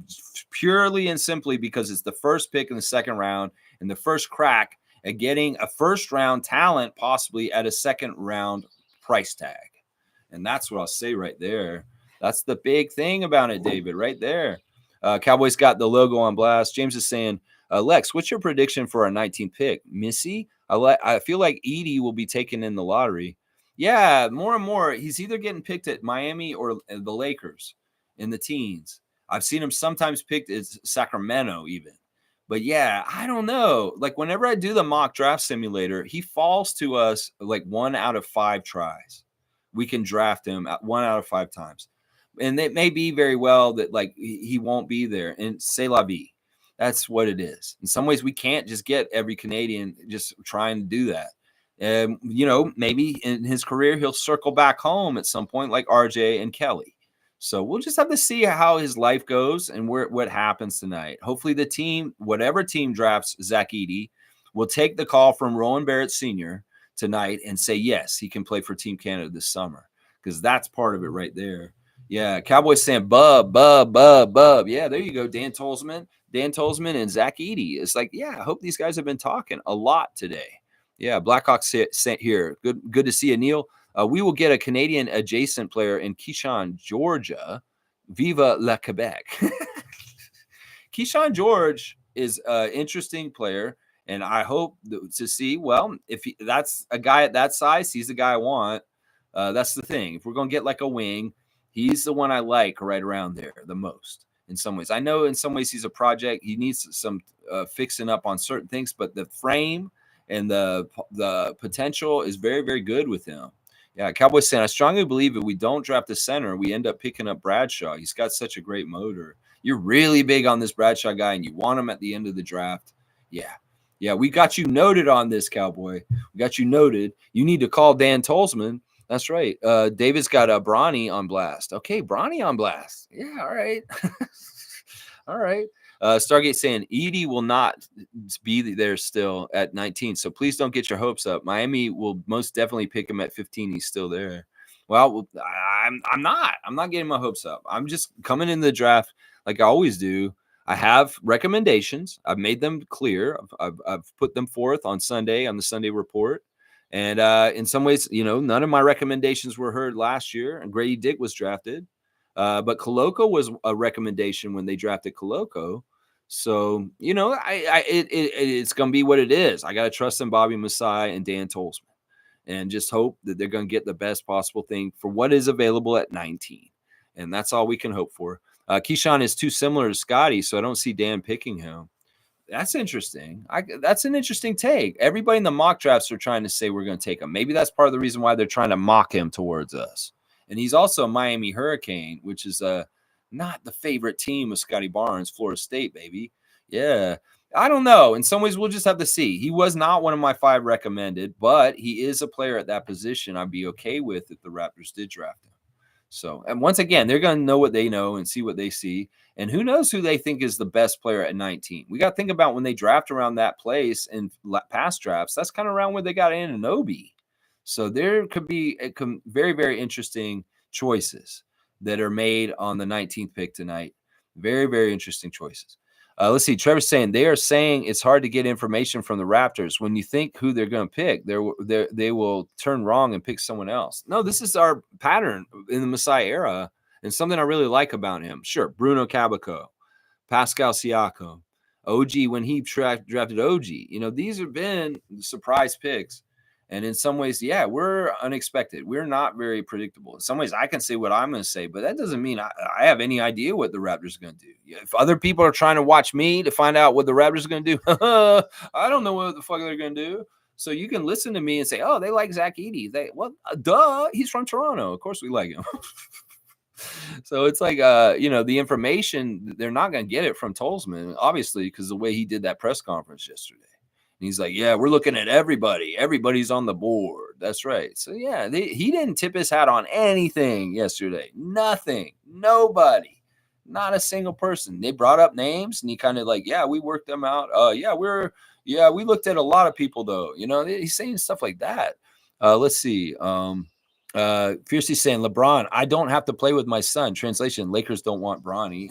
A: purely and simply because it's the first pick in the second round and the first crack at getting a first round talent, possibly at a second round price tag. And that's what I'll say right there. That's the big thing about it, David, right there. Cowboys got the logo on blast. James is saying, Lex, what's your prediction for our 19th pick? Missy? I feel like Edie will be taken in the lottery. Yeah, more and more. He's either getting picked at Miami or the Lakers in the teens. I've seen him sometimes picked as Sacramento even. But yeah, I don't know. Like whenever I do the mock draft simulator, he falls to us like 1 out of 5 tries. We can draft him at 1 out of 5 times. And it may be very well that like he won't be there. And c'est la vie. That's what it is. In some ways, we can't just get every Canadian just trying to do that. And, maybe in his career, he'll circle back home at some point like RJ and Kelly. So we'll just have to see how his life goes and what happens tonight. Hopefully the team, whatever team drafts Zach Edey, will take the call from Rowan Barrett Sr. tonight and say, yes, he can play for Team Canada this summer because that's part of it right there. Yeah, Cowboys saying Bub. Yeah, there you go, Dan Tolzman and Zach Edey. It's like, yeah, I hope these guys have been talking a lot today. Yeah, Blackhawks sent here. Good to see you, Neil. We will get a Canadian adjacent player in Keyshawn, Georgia. Viva la Quebec. Keyshawn George is an interesting player, and I hope to see, well, if that's a guy at that size, he's the guy I want. That's the thing. If we're going to get like a wing, he's the one I like right around there the most in some ways. I know in some ways he's a project. He needs some fixing up on certain things, but the frame and the potential is very, very good with him. Yeah, Cowboys saying, I strongly believe if we don't draft the center, we end up picking up Bradshaw. He's got such a great motor. You're really big on this Bradshaw guy, and you want him at the end of the draft. Yeah, we got you noted on this, Cowboy. We got you noted. You need to call Dan Tolzman. That's right. David's got a Bronny on blast. Okay, Bronny on blast. Yeah, all right. All right. Stargate saying Edie will not be there still at 19. So please don't get your hopes up. Miami will most definitely pick him at 15. He's still there. Well, I'm not. I'm not getting my hopes up. I'm just coming in the draft like I always do. I have recommendations. I've made them clear. I've put them forth on Sunday on the Sunday report. And in some ways, none of my recommendations were heard last year. And Grady Dick was drafted. But Koloko was a recommendation when they drafted Koloko. So, it's going to be what it is. I got to trust in Bobby Masai and Dan Tolzman and just hope that they're going to get the best possible thing for what is available at 19. And that's all we can hope for. Keyshawn is too similar to Scotty, so I don't see Dan picking him. That's interesting. That's an interesting take. Everybody in the mock drafts are trying to say we're going to take him. Maybe that's part of the reason why they're trying to mock him towards us. And he's also a Miami Hurricane, which is not the favorite team of Scotty Barnes, Florida State, baby. Yeah. I don't know. In some ways, we'll just have to see. He was not one of my 5 recommended, but he is a player at that position I'd be okay with if the Raptors did draft him. So, and once again, they're going to know what they know and see what they see. And who knows who they think is the best player at 19. We got to think about when they draft around that place in past drafts. That's kind of around where they got Anunoby. So there could be very, very interesting choices that are made on the 19th pick tonight. Very, very interesting choices. Let's see. Trevor's saying they are saying it's hard to get information from the Raptors. When you think who they're going to pick, they will turn wrong and pick someone else. No, this is our pattern in the Masai era, and something I really like about him. Sure, Bruno Caboclo, Pascal Siakam, OG when he drafted OG. These have been surprise picks. And in some ways, yeah, we're unexpected. We're not very predictable. In some ways, I can say what I'm going to say, but that doesn't mean I have any idea what the Raptors are going to do. If other people are trying to watch me to find out what the Raptors are going to do, I don't know what the fuck they're going to do. So you can listen to me and say, oh, they like Zach Edey. Duh, he's from Toronto. Of course we like him. So it's like, the information, they're not going to get it from Tolzman, obviously, because the way he did that press conference yesterday. He's like, yeah, we're looking at everybody. Everybody's on the board. That's right. So, yeah, he didn't tip his hat on anything yesterday. Nothing. Nobody. Not a single person. They brought up names, and he kind of like, yeah, we worked them out. We looked at a lot of people, though. He's saying stuff like that. Let's see. Fiercely saying, LeBron, I don't have to play with my son. Translation, Lakers don't want Bronny.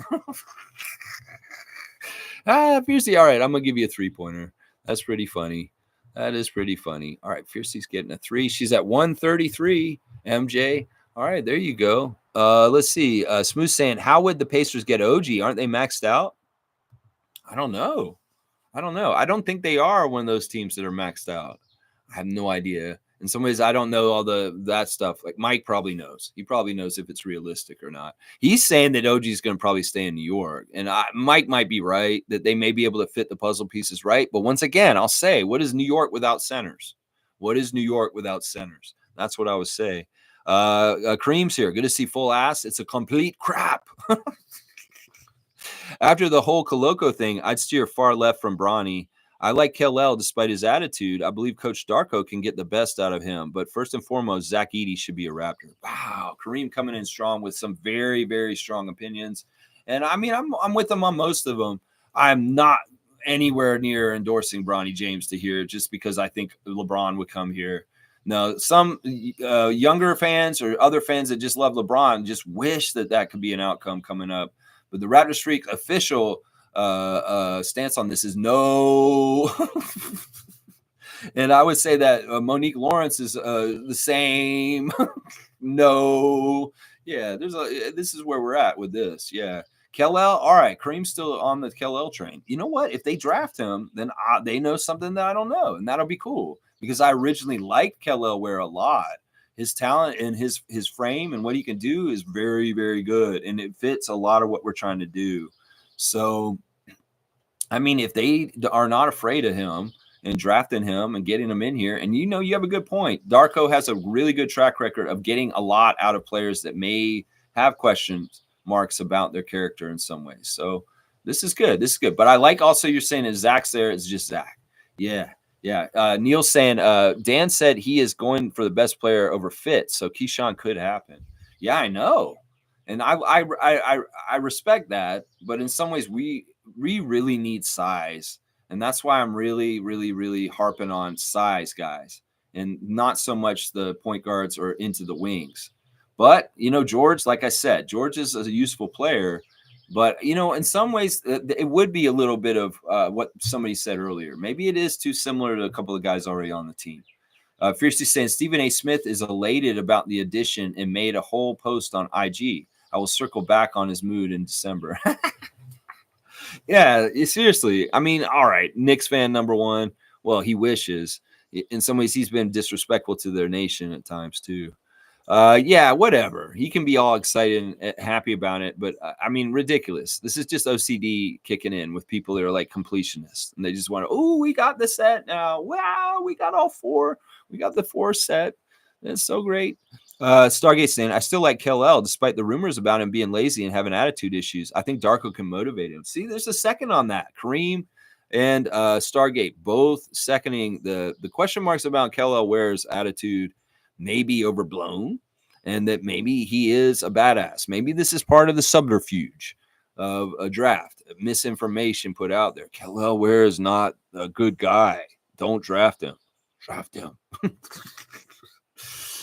A: Fiercely, all right, I'm going to give you a 3-pointer. That's pretty funny. That is pretty funny. All right, Fiercey's getting a 3. She's at 133, MJ. All right, there you go. Let's see. Smooth saying, how would the Pacers get OG? Aren't they maxed out? I don't know. I don't think they are one of those teams that are maxed out. I have no idea. In some ways, I don't know all that stuff. Like Mike probably knows. He probably knows if it's realistic or not. He's saying that OG is going to probably stay in New York. And Mike might be right, that they may be able to fit the puzzle pieces right. But once again, I'll say, what is New York without centers? What is New York without centers? That's what I would say. Kareem's here. Good to see full ass. It's a complete crap. After the whole Koloko thing, I'd steer far left from Bronny. I like Kel despite his attitude. I believe Coach Darko can get the best out of him. But first and foremost, Zach Edey should be a Raptor. Wow, Kareem coming in strong with some very, very strong opinions. And I mean, I'm with him on most of them. I'm not anywhere near endorsing Bronny James to here just because I think LeBron would come here. No, some younger fans or other fans that just love LeBron just wish that could be an outcome coming up. But the Raptor Streak official stance on this is no. And I would say that Monique Lawrence is the same. No. Yeah, this is where we're at with this. Yeah. Kel-El, all right. Kareem's still on the Kel-El train. You know what? If they draft him, then they know something that I don't know, and that'll be cool because I originally liked Kel-El Ware a lot. His talent and his frame and what he can do is very, very good, and it fits a lot of what we're trying to do. So, I mean, if they are not afraid of him and drafting him and getting him in here, and you have a good point. Darko has a really good track record of getting a lot out of players that may have question marks about their character in some ways. So this is good. This is good. But I like also you're saying if Zach's there, it's just Zach. Yeah. Yeah. Neil's saying Dan said he is going for the best player over Fitz, so Keyshawn could happen. Yeah, I know, and I respect that, but in some ways we really need size, and that's why I'm really harping on size, guys, and not so much the point guards or into the wings. But George, like I said, George is a useful player. But in some ways, it would be a little bit of what somebody said earlier. Maybe it is too similar to a couple of guys already on the team. Fiercely saying Stephen A. Smith is elated about the addition and made a whole post on IG. I will circle back on his mood in December. Yeah, seriously. I mean, all right, Knicks fan number one. Well, he wishes. In some ways, he's been disrespectful to their nation at times too. Yeah, whatever. He can be all excited and happy about it, but I mean, ridiculous. This is just OCD kicking in with people that are like completionists, and they just want to. Oh, we got the set now. Wow, we got all four. We got the 4 set. That's so great. Stargate saying, I still like Kel-El despite the rumors about him being lazy and having attitude issues. I think Darko can motivate him. See, there's a second on that. Kareem and Stargate both seconding the question marks about Kel-El Ware's attitude may be overblown, and that maybe he is a badass. Maybe this is part of the subterfuge of a draft, misinformation put out there. Kel-El Ware is not a good guy. Don't draft him. Draft him.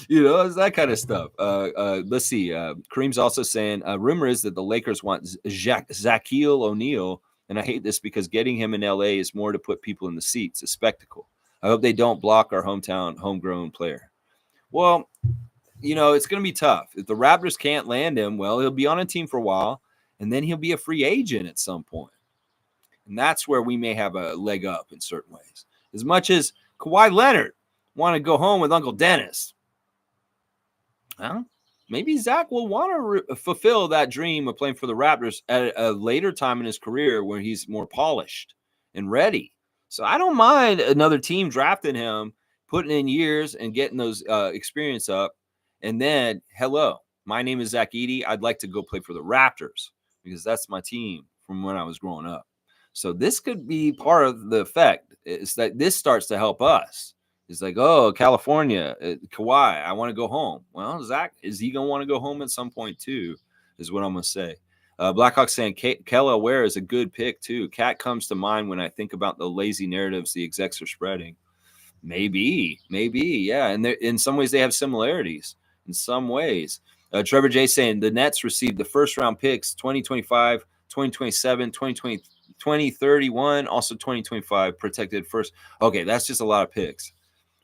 A: It's that kind of stuff. Let's see. Kareem's also saying, rumor is that the Lakers want Shaquille O'Neal, and I hate this because getting him in LA is more to put people in the seats, a spectacle. I hope they don't block our homegrown player. Well, it's going to be tough. If the Raptors can't land him, well, he'll be on a team for a while, and then he'll be a free agent at some point. And that's where we may have a leg up in certain ways. As much as Kawhi Leonard want to go home with Uncle Dennis, well, maybe Zach will want to fulfill that dream of playing for the Raptors at a later time in his career where he's more polished and ready. So I don't mind another team drafting him, putting in years and getting those experience up. And then, hello, my name is Zach Edey. I'd like to go play for the Raptors because that's my team from when I was growing up. So this could be part of the effect. It's that this starts to help us. It's like, oh, California, Kawhi, I want to go home. Well, Zach, is he going to want to go home at some point too, is what I'm going to say. Blackhawk saying Kel-El Ware is a good pick too. Cat comes to mind when I think about the lazy narratives the execs are spreading. Maybe, yeah. And in some ways, they have similarities in some ways. Trevor J saying the Nets received the first round picks 2025, 2027, 2020, 2031, also 2025 protected first. Okay, that's just a lot of picks.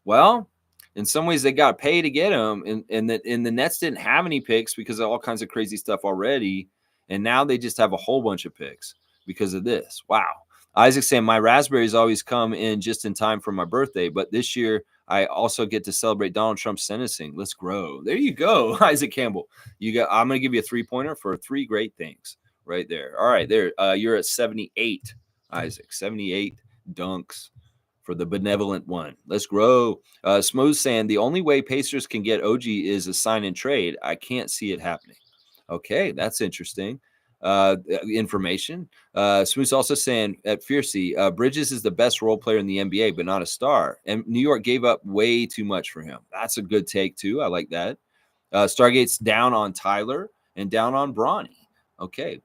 A: Well, in some ways, they got paid to get him, and the Nets didn't have any picks because of all kinds of crazy stuff already, and now they just have a whole bunch of picks because of this. Wow. Isaac saying, my raspberries always come in just in time for my birthday, but this year I also get to celebrate Donald Trump's sentencing. Let's grow. There you go, Isaac Campbell. I'm going to give you a 3-pointer for 3 great things right there. All right, there. You're at 78, Isaac. 78 dunks for the benevolent one. Let's grow. Smooth saying, the only way Pacers can get OG is a sign and trade. I can't see it happening. Okay, that's interesting information. Smooth's also saying at Fiercey, Bridges is the best role player in the NBA, but not a star. And New York gave up way too much for him. That's a good take, too. I like that. Stargate's down on Tyler and down on Bronny. Okay.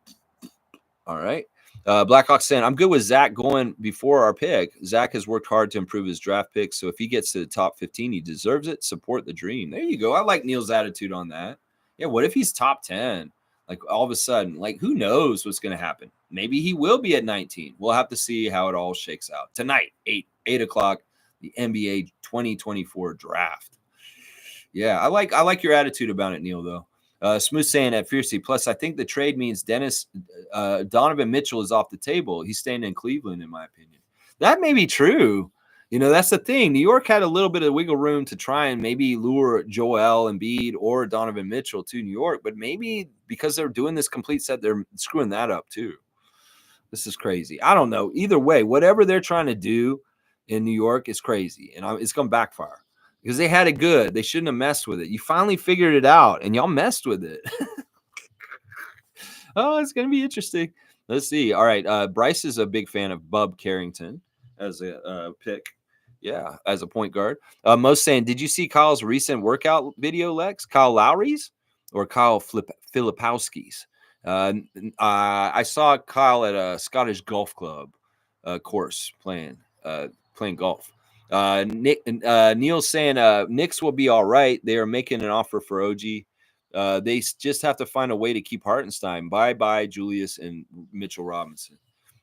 A: All right. Blackhawk saying, I'm good with Zach going before our pick. Zach has worked hard to improve his draft picks, so if he gets to the top 15, he deserves it. Support the dream. There you go. I like Neil's attitude on that. Yeah, what if he's top 10? Like, all of a sudden, like, who knows what's going to happen? Maybe he will be at 19. We'll have to see how it all shakes out. Tonight, 8 o'clock, the NBA 2024 draft. Yeah, I like your attitude about it, Neil, though. Smooth saying at Fiercey. Plus, I think the trade means Donovan Mitchell is off the table. He's staying in Cleveland, in my opinion. That may be true. That's the thing. New York had a little bit of wiggle room to try and maybe lure Joel Embiid or Donovan Mitchell to New York, but maybe because they're doing this complete set, they're screwing that up too. This is crazy. I don't know. Either way, whatever they're trying to do in New York is crazy, and it's going to backfire. Because they had it good. They shouldn't have messed with it. You finally figured it out, and y'all messed with it. Oh, it's going to be interesting. Let's see. All right. Bryce is a big fan of Bub Carrington as a pick. Yeah, as a point guard. Most saying, did you see Kyle's recent workout video, Lex? Kyle Lowry's or Kyle Filipowski's? I saw Kyle at a Scottish golf club course playing golf. Neil's saying Knicks will be all right. They are making an offer for OG. They just have to find a way to keep Hartenstein. Bye, Julius and Mitchell Robinson.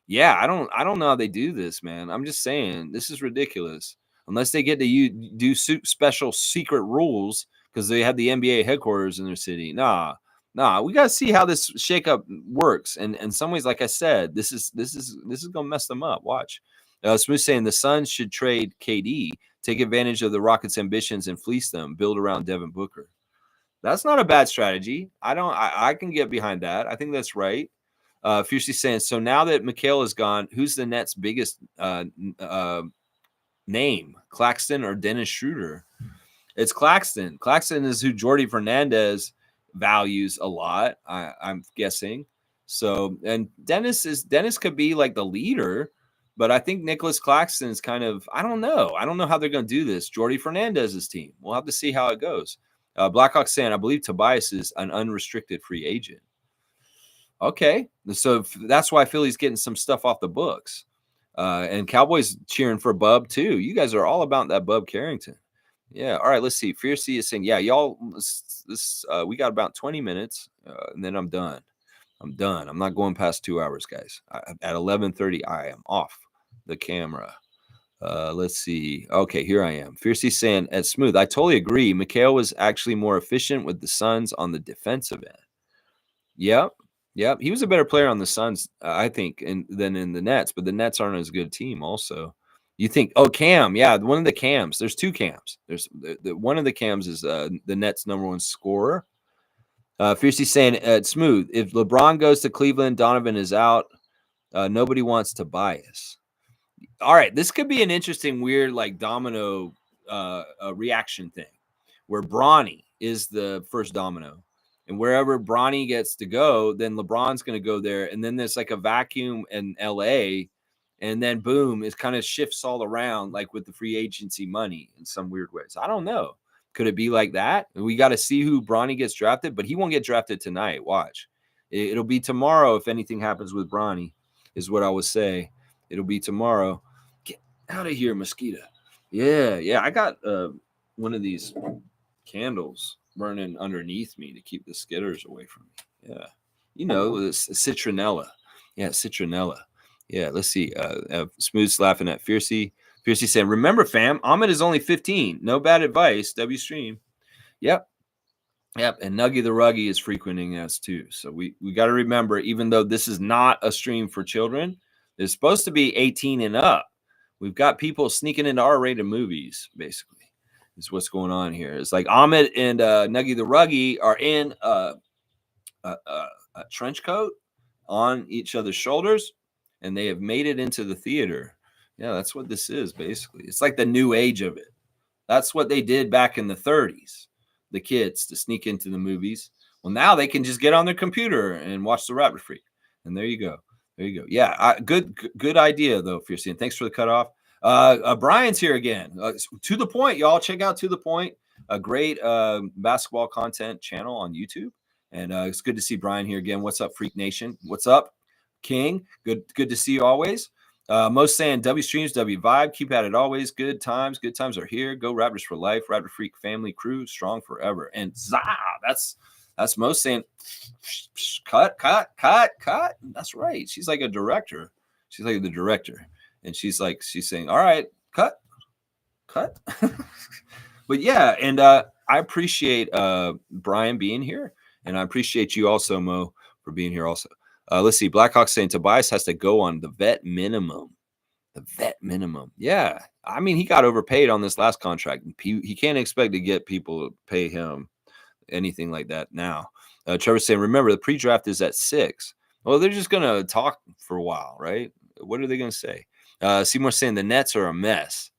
A: Yeah, I don't know how they do this, man. I'm just saying this is ridiculous. Unless they get to do special secret rules because they have the NBA headquarters in their city. Nah. We got to see how this shakeup works. And in some ways, like I said, this is gonna mess them up. Watch. Smooth saying the Suns should trade KD, take advantage of the Rockets' ambitions, and fleece them. Build around Devin Booker. That's not a bad strategy. I can get behind that. I think that's right. Fiercely saying, so now that Mikal is gone, who's the Nets' biggest name? Claxton or Dennis Schroeder? It's Claxton. Claxton is who Jordi Fernandez values a lot, I'm guessing. So, and Dennis could be like the leader, but I think Nicholas Claxton is kind of, I don't know how they're going to do this. Jordi Fernandez's team. We'll have to see how it goes. Blackhawk saying, I believe Tobias is an unrestricted free agent. Okay, so that's why Philly's getting some stuff off the books, and Cowboys cheering for Bub too. You guys are all about that Bub Carrington. Yeah. All right. Let's see. Fiercey is saying, yeah, y'all. We got about 20 minutes, and then I'm done. I'm not going past 2 hours, guys. At 11:30, I am off the camera. Let's see. Okay, here I am. Fiercey saying at Smooth, I totally agree. Mikal was actually more efficient with the Suns on the defensive end. Yep. He was a better player on the Suns, I think, than in the Nets, but the Nets aren't as good a team also. You think, Cam, yeah, one of the Cams. There's two Cams. There's one of the Cams is the Nets' number one scorer. Fiercey saying at Smooth, if LeBron goes to Cleveland, Donovan is out. Nobody wants Tobias. All right, this could be an interesting, weird, like domino reaction thing, where Bronny is the first domino. And wherever Bronny gets to go, then LeBron's going to go there. And then there's like a vacuum in LA. And then boom, it kind of shifts all around, like with the free agency money in some weird ways. I don't know. Could it be like that? We got to see who Bronny gets drafted, but he won't get drafted tonight. Watch. It'll be tomorrow if anything happens with Bronny, is what I would say. It'll be tomorrow. Get out of here, mosquito. Yeah. I got one of these candles burning underneath me to keep the skitters away from me. Yeah. It's citronella. Yeah, citronella. Yeah, let's see. Smooth's laughing at Fiercey. Fiercey saying, remember, fam, Ahmed is only 15. No bad advice. W stream. Yep. And Nuggy the Ruggy is frequenting us too. So we got to remember, even though this is not a stream for children, it's supposed to be 18 and up. We've got people sneaking into R-rated movies, basically. Is what's going on here. It's like Ahmed and Nuggy the Ruggy are in a trench coat on each other's shoulders, and they have made it into the theater. Yeah, that's what this is, basically. It's like the new age of it. That's what they did back in the 30s, the kids, to sneak into the movies. Well, now they can just get on their computer and watch the Rapid Freak. And there you go. Yeah, good idea, though, Fiercey. And thanks for the cutoff. Brian's here again. To the Point, y'all. Check out To the Point, a great basketball content channel on YouTube. And it's good to see Brian here again. What's up, Freak Nation? What's up, King? Good to see you always. Most saying W streams, W vibe. Keep at it always. Good times are here. Go Raptors for life. Raptor Freak family crew, strong forever. And that's Most saying cut. That's right. She's like a director. She's like the director. And she's saying, all right, cut. But yeah, and I appreciate Brian being here. And I appreciate you also, Mo, for being here also. Let's see. Blackhawk saying Tobias has to go on the vet minimum. The vet minimum. Yeah. I mean, he got overpaid on this last contract. He can't expect to get people to pay him anything like that now. Trevor's saying, remember, the pre-draft is at 6. Well, they're just going to talk for a while, right? What are they going to say? Seymour saying the Nets are a mess.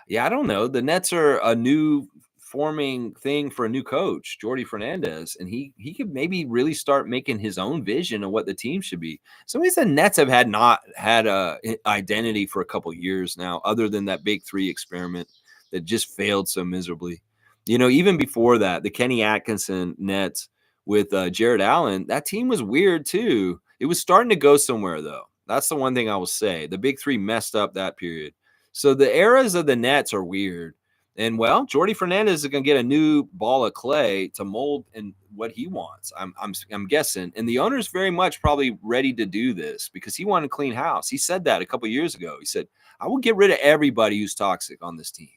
A: Yeah, I don't know. The Nets are a new forming thing for a new coach, Jordy Fernandez, and he could maybe really start making his own vision of what the team should be. Some of the Nets have not had a identity for a couple years now, other than that big three experiment that just failed so miserably. Even before that, the Kenny Atkinson Nets with Jared Allen, that team was weird too. It was starting to go somewhere though. That's the one thing I will say. The big three messed up that period. So the eras of the Nets are weird. And well, Jordy Fernandez is going to get a new ball of clay to mold in what he wants. I'm guessing, and the owner's very much probably ready to do this because he wanted a clean house. He said that a couple years ago. He said, "I will get rid of everybody who's toxic on this team."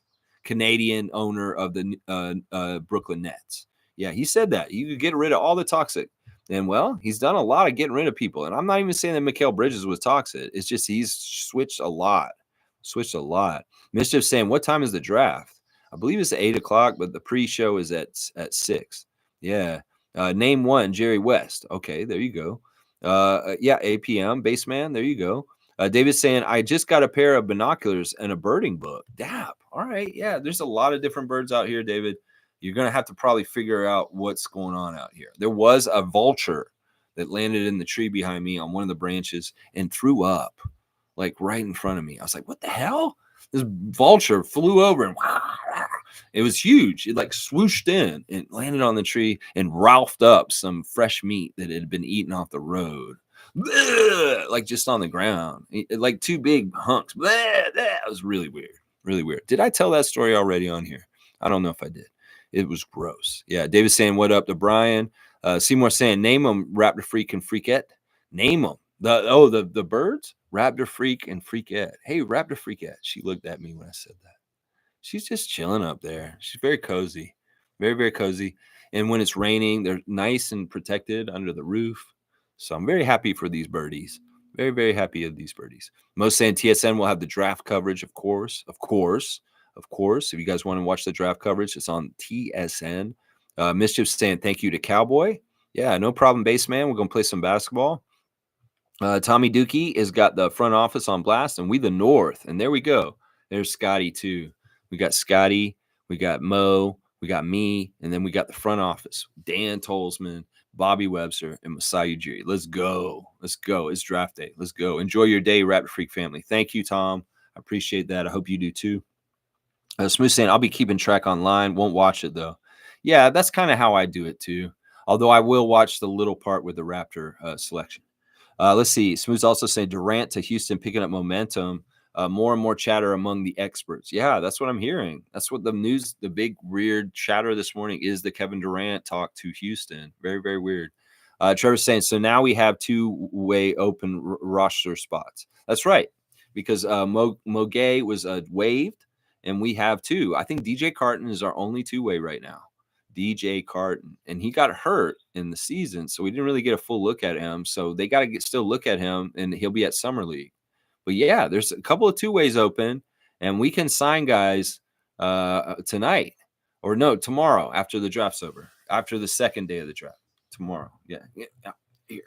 A: Canadian owner of the Brooklyn Nets. Yeah, he said that you could get rid of all the toxic. And well, he's done a lot of getting rid of people. And I'm not even saying that Mikal Bridges was toxic. It's just he's switched a lot. Mischief saying, "What time is the draft?" I believe it's at 8:00, but the pre-show is at 6. Yeah. Name one, Jerry West. Okay, there you go. 8 p.m. Baseman. There you go. David's saying, "I just got a pair of binoculars and a birding book." Dap. All right. Yeah, there's a lot of different birds out here, David. You're going to have to probably figure out what's going on out here. There was a vulture that landed in the tree behind me on one of the branches and threw up like right in front of me. I was like, what the hell? This vulture flew over and it was huge. It like swooshed in and landed on the tree and ralphed up some fresh meat that had been eaten off the road. Like just on the ground, like two big hunks. That was really weird. Really weird. Did I tell that story already on here? I don't know if I did. It was gross. Yeah. David saying, "What up to Brian?" Seymour saying, "Name them Raptor Freak and Freakette." Name them. The birds? Raptor Freak and Freakette. Hey, Raptor Freakette. She looked at me when I said that. She's just chilling up there. She's very cozy. Very, very cozy. And when it's raining, they're nice and protected under the roof. So I'm very happy for these birdies. Very, very happy of these birdies. Most saying TSN will have the draft coverage, of course. If you guys want to watch the draft coverage, it's on TSN. Mischief saying thank you to Cowboy. Yeah, no problem, Baseman. We're going to play some basketball. Tommy Dookie has got the front office on blast, and we the North. And there we go. There's Scotty, too. We got Scotty, we got Mo, we got me, and then we got the front office. Dan Tolzman, Bobby Webster, and Masai Ujiri. Let's go. Let's go. It's draft day. Let's go. Enjoy your day, Raptor Freak family. Thank you, Tom. I appreciate that. I hope you do, too. Smooth saying, "I'll be keeping track online. Won't watch it, though." Yeah, that's kind of how I do it, too. Although I will watch the little part with the Raptor selection. Let's see. Smooth's also saying Durant to Houston picking up momentum. More and more chatter among the experts. Yeah, that's what I'm hearing. That's what the news, the big weird chatter this morning is the Kevin Durant talk to Houston. Very, very weird. Trevor's saying, so now we have two-way open roster spots. That's right, because Mogay was waived, and we have two. I think DJ Carton is our only two-way right now. DJ Carton, and he got hurt in the season, so we didn't really get a full look at him. So they got to still look at him, and he'll be at Summer League. But yeah, there's a couple of two ways open, and we can sign guys tonight or no, tomorrow after the draft's over, after the second day of the draft. Tomorrow, yeah. Here,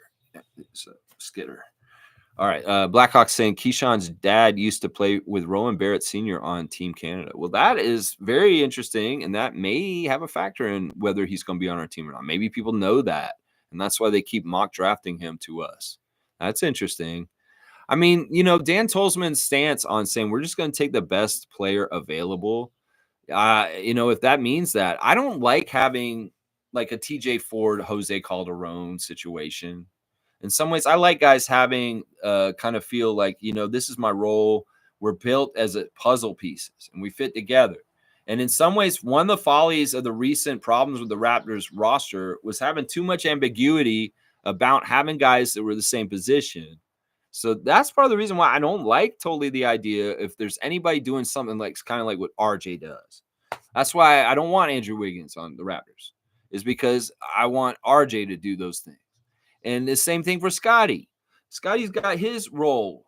A: it's a skitter. All right, Blackhawk saying Keyshawn's dad used to play with Rowan Barrett Sr. on Team Canada. Well, that is very interesting, and that may have a factor in whether he's going to be on our team or not. Maybe people know that, and that's why they keep mock drafting him to us. That's interesting. I mean, Dan Tolzman's stance on saying we're just going to take the best player available, if that means that, I don't like having like a TJ Ford, Jose Calderon situation. In some ways, I like guys having kind of feel like, this is my role. We're built as puzzle pieces and we fit together. And in some ways, one of the follies of the recent problems with the Raptors roster was having too much ambiguity about having guys that were the same position. So that's part of the reason why I don't like totally the idea if there's anybody doing something like kind of like what RJ does. That's why I don't want Andrew Wiggins on the Raptors, is because I want RJ to do those things. And the same thing for Scotty. Scotty's got his role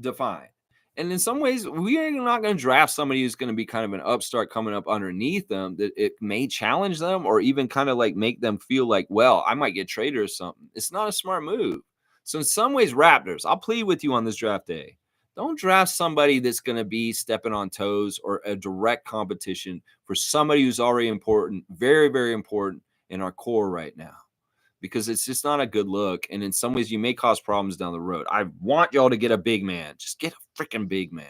A: defined. And in some ways, we are not going to draft somebody who's going to be kind of an upstart coming up underneath them that it may challenge them or even kind of like make them feel like, well, I might get traded or something. It's not a smart move. So in some ways, Raptors, I'll plead with you on this draft day. Don't draft somebody that's going to be stepping on toes or a direct competition for somebody who's already important, very, very important in our core right now, because it's just not a good look. And in some ways, you may cause problems down the road. I want y'all to get a big man. Just get a freaking big man.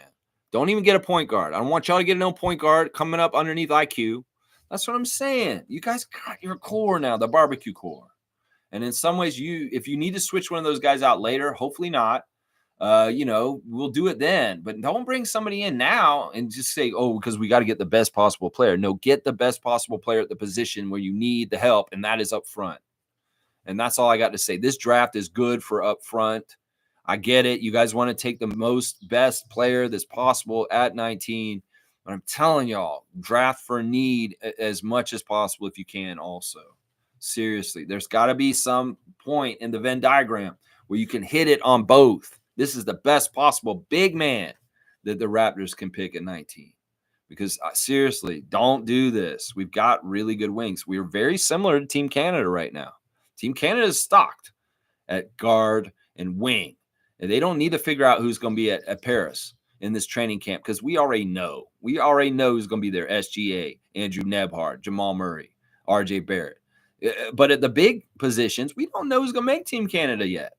A: Don't even get a point guard. I don't want y'all to get no point guard coming up underneath IQ. That's what I'm saying. You guys got your core now, the barbecue core. And in some ways, if you need to switch one of those guys out later, hopefully not, we'll do it then. But don't bring somebody in now and just say, oh, because we got to get the best possible player. No, get the best possible player at the position where you need the help, and that is up front. And that's all I got to say. This draft is good for up front. I get it. You guys want to take the best player that's possible at 19. But I'm telling y'all, draft for need as much as possible if you can also. Seriously, there's got to be some point in the Venn diagram where you can hit it on both. This is the best possible big man that the Raptors can pick at 19. Because seriously, don't do this. We've got really good wings. We're very similar to Team Canada right now. Team Canada is stocked at guard and wing. And they don't need to figure out who's going to be at Paris in this training camp, because we already know. We already know who's going to be there. SGA, Andrew Nembhard, Jamal Murray, RJ Barrett. But at the big positions, we don't know who's going to make Team Canada yet.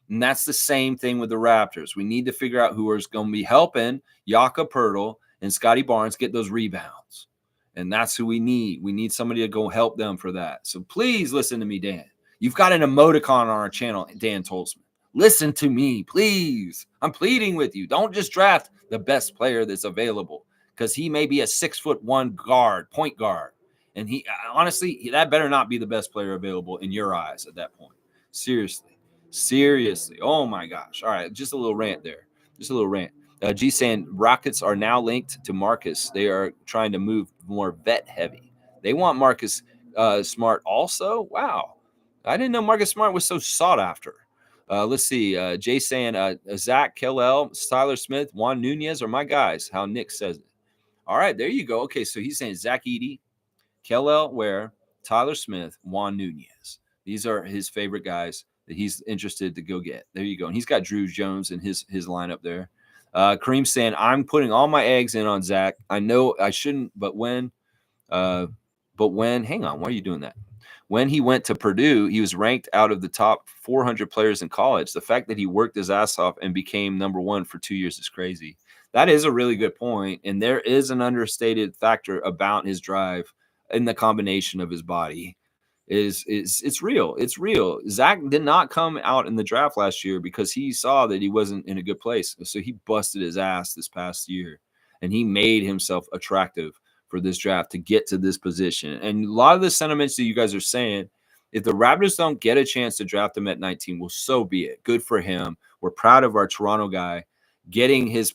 A: And that's the same thing with the Raptors. We need to figure out who is going to be helping Jakob Poeltl and Scotty Barnes get those rebounds. And that's who we need. We need somebody to go help them for that. So please listen to me, Dan. You've got an emoticon on our channel, Dan Tolzman. Listen to me, please. I'm pleading with you. Don't just draft the best player that's available, because he may be a 6'1" guard, point guard. And he honestly, that better not be the best player available in your eyes at that point. Seriously. Oh my gosh. All right. Just a little rant there. G saying Rockets are now linked to Marcus. They are trying to move more vet heavy. They want Marcus Smart also. Wow. I didn't know Marcus Smart was so sought after. Let's see. Jay saying Zach, Kellel, Tyler Smith, Juan Nunez are my guys. How Nick says it. All right. There you go. Okay. So he's saying Zach Edey, Kellel Ware, Tyler Smith, Juan Nunez. These are his favorite guys that he's interested to go get. There you go. And he's got Drew Jones in his lineup there. Kareem saying, I'm putting all my eggs in on Zach. I know I shouldn't, but when, hang on, why are you doing that? When he went to Purdue, he was ranked out of the top 400 players in college. The fact that he worked his ass off and became number one for 2 years is crazy. That is a really good point. And there is an understated factor about his drive in the combination of his body. It's real. It's real. Zach did not come out in the draft last year because he saw that he wasn't in a good place. So he busted his ass this past year, and he made himself attractive for this draft to get to this position. And a lot of the sentiments that you guys are saying, if the Raptors don't get a chance to draft him at 19, well, so be it. Good for him. We're proud of our Toronto guy getting his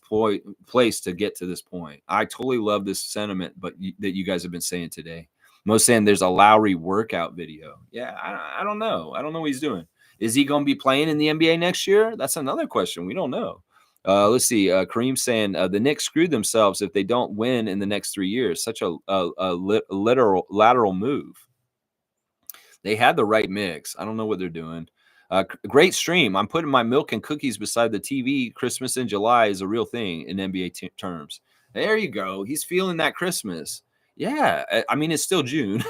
A: place to get to this point. I totally love this sentiment that you guys have been saying today. Most saying there's a Lowry workout video. Yeah, I don't know. I don't know what he's doing. Is he going to be playing in the NBA next year? That's another question. We don't know. Let's see. Kareem saying the Knicks screwed themselves if they don't win in the next 3 years. Such a lateral move. They had the right mix. I don't know what they're doing. Great stream. I'm putting my milk and cookies beside the TV. Christmas in July is a real thing in NBA terms. There you go. He's feeling that Christmas. Yeah. I mean, it's still June.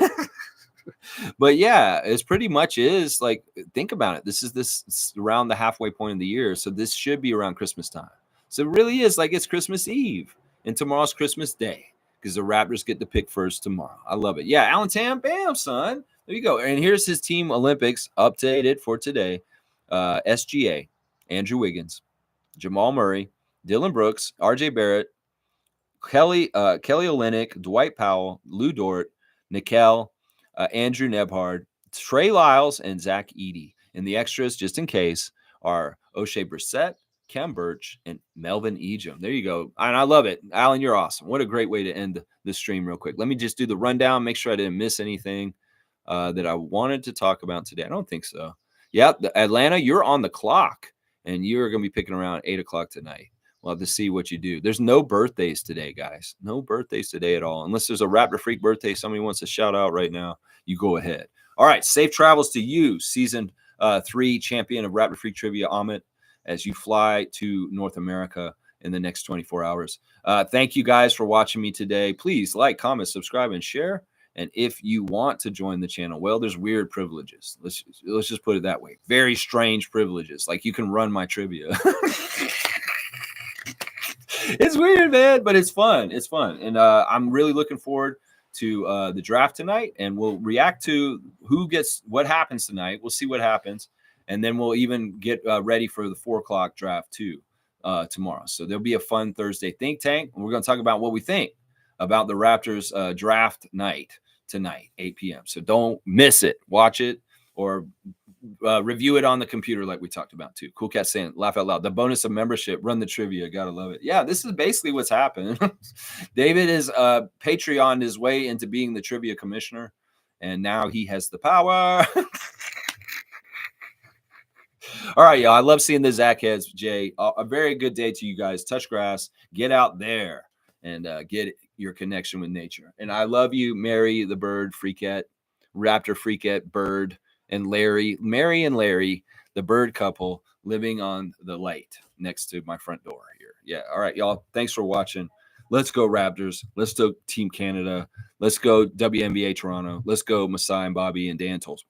A: But yeah, it's pretty much is like, think about it. This is around the halfway point of the year. So this should be around Christmas time. So it really is like it's Christmas Eve and tomorrow's Christmas Day because the Raptors get to pick first tomorrow. I love it. Yeah. Allen Tam, bam, son. There you go. And here's his team Olympics updated for today. SGA, Andrew Wiggins, Jamal Murray, Dylan Brooks, RJ Barrett, Kelly Olynyk, Dwight Powell, Lou Dort, Nickel, Andrew Nembhard, Trey Lyles, and Zach Edey. And the extras, just in case, are O'Shea Brissett, Kem Birch, and Melvin Ejim. There you go. And I love it. Alan, you're awesome. What a great way to end the stream real quick. Let me just do the rundown, make sure I didn't miss anything that I wanted to talk about today. I don't think so. Yeah, Atlanta, you're on the clock, and you're going to be picking around 8 o'clock tonight. We'll have to see what you do. There's no birthdays today, guys. No birthdays today at all. Unless there's a Raptor Freak birthday somebody wants to shout out right now, you go ahead. All right, safe travels to you, Season 3 champion of Raptor Freak Trivia, Amit, as you fly to North America in the next 24 hours. Thank you guys for watching me today. Please like, comment, subscribe, and share. And if you want to join the channel, well, there's weird privileges. Let's just put it that way. Very strange privileges. Like you can run my trivia. It's weird, man, but it's fun. It's fun. And I'm really looking forward to the draft tonight. And we'll react to what happens tonight. We'll see what happens. And then we'll even get ready for the 4 o'clock draft too tomorrow. So there'll be a fun Thursday think tank. And we're going to talk about what we think about the Raptors draft night tonight, 8 p.m. So don't miss it. Watch it or review it on the computer like we talked about too. Cool Cat saying, laugh out loud. The bonus of membership, run the trivia. Gotta love it. Yeah, this is basically what's happened. David is Patreon his way into being the trivia commissioner, and now he has the power. All right, y'all. I love seeing the Zach heads, Jay. A very good day to you guys. Touch grass. Get out there and get your connection with nature. And I love you, Mary the bird, Freakette, Raptor Freakette, bird, and Larry, Mary and Larry, the bird couple living on the light next to my front door here. Yeah. All right, y'all. Thanks for watching. Let's go Raptors. Let's go Team Canada. Let's go WNBA Toronto. Let's go Masai and Bobby and Dan Tolzman.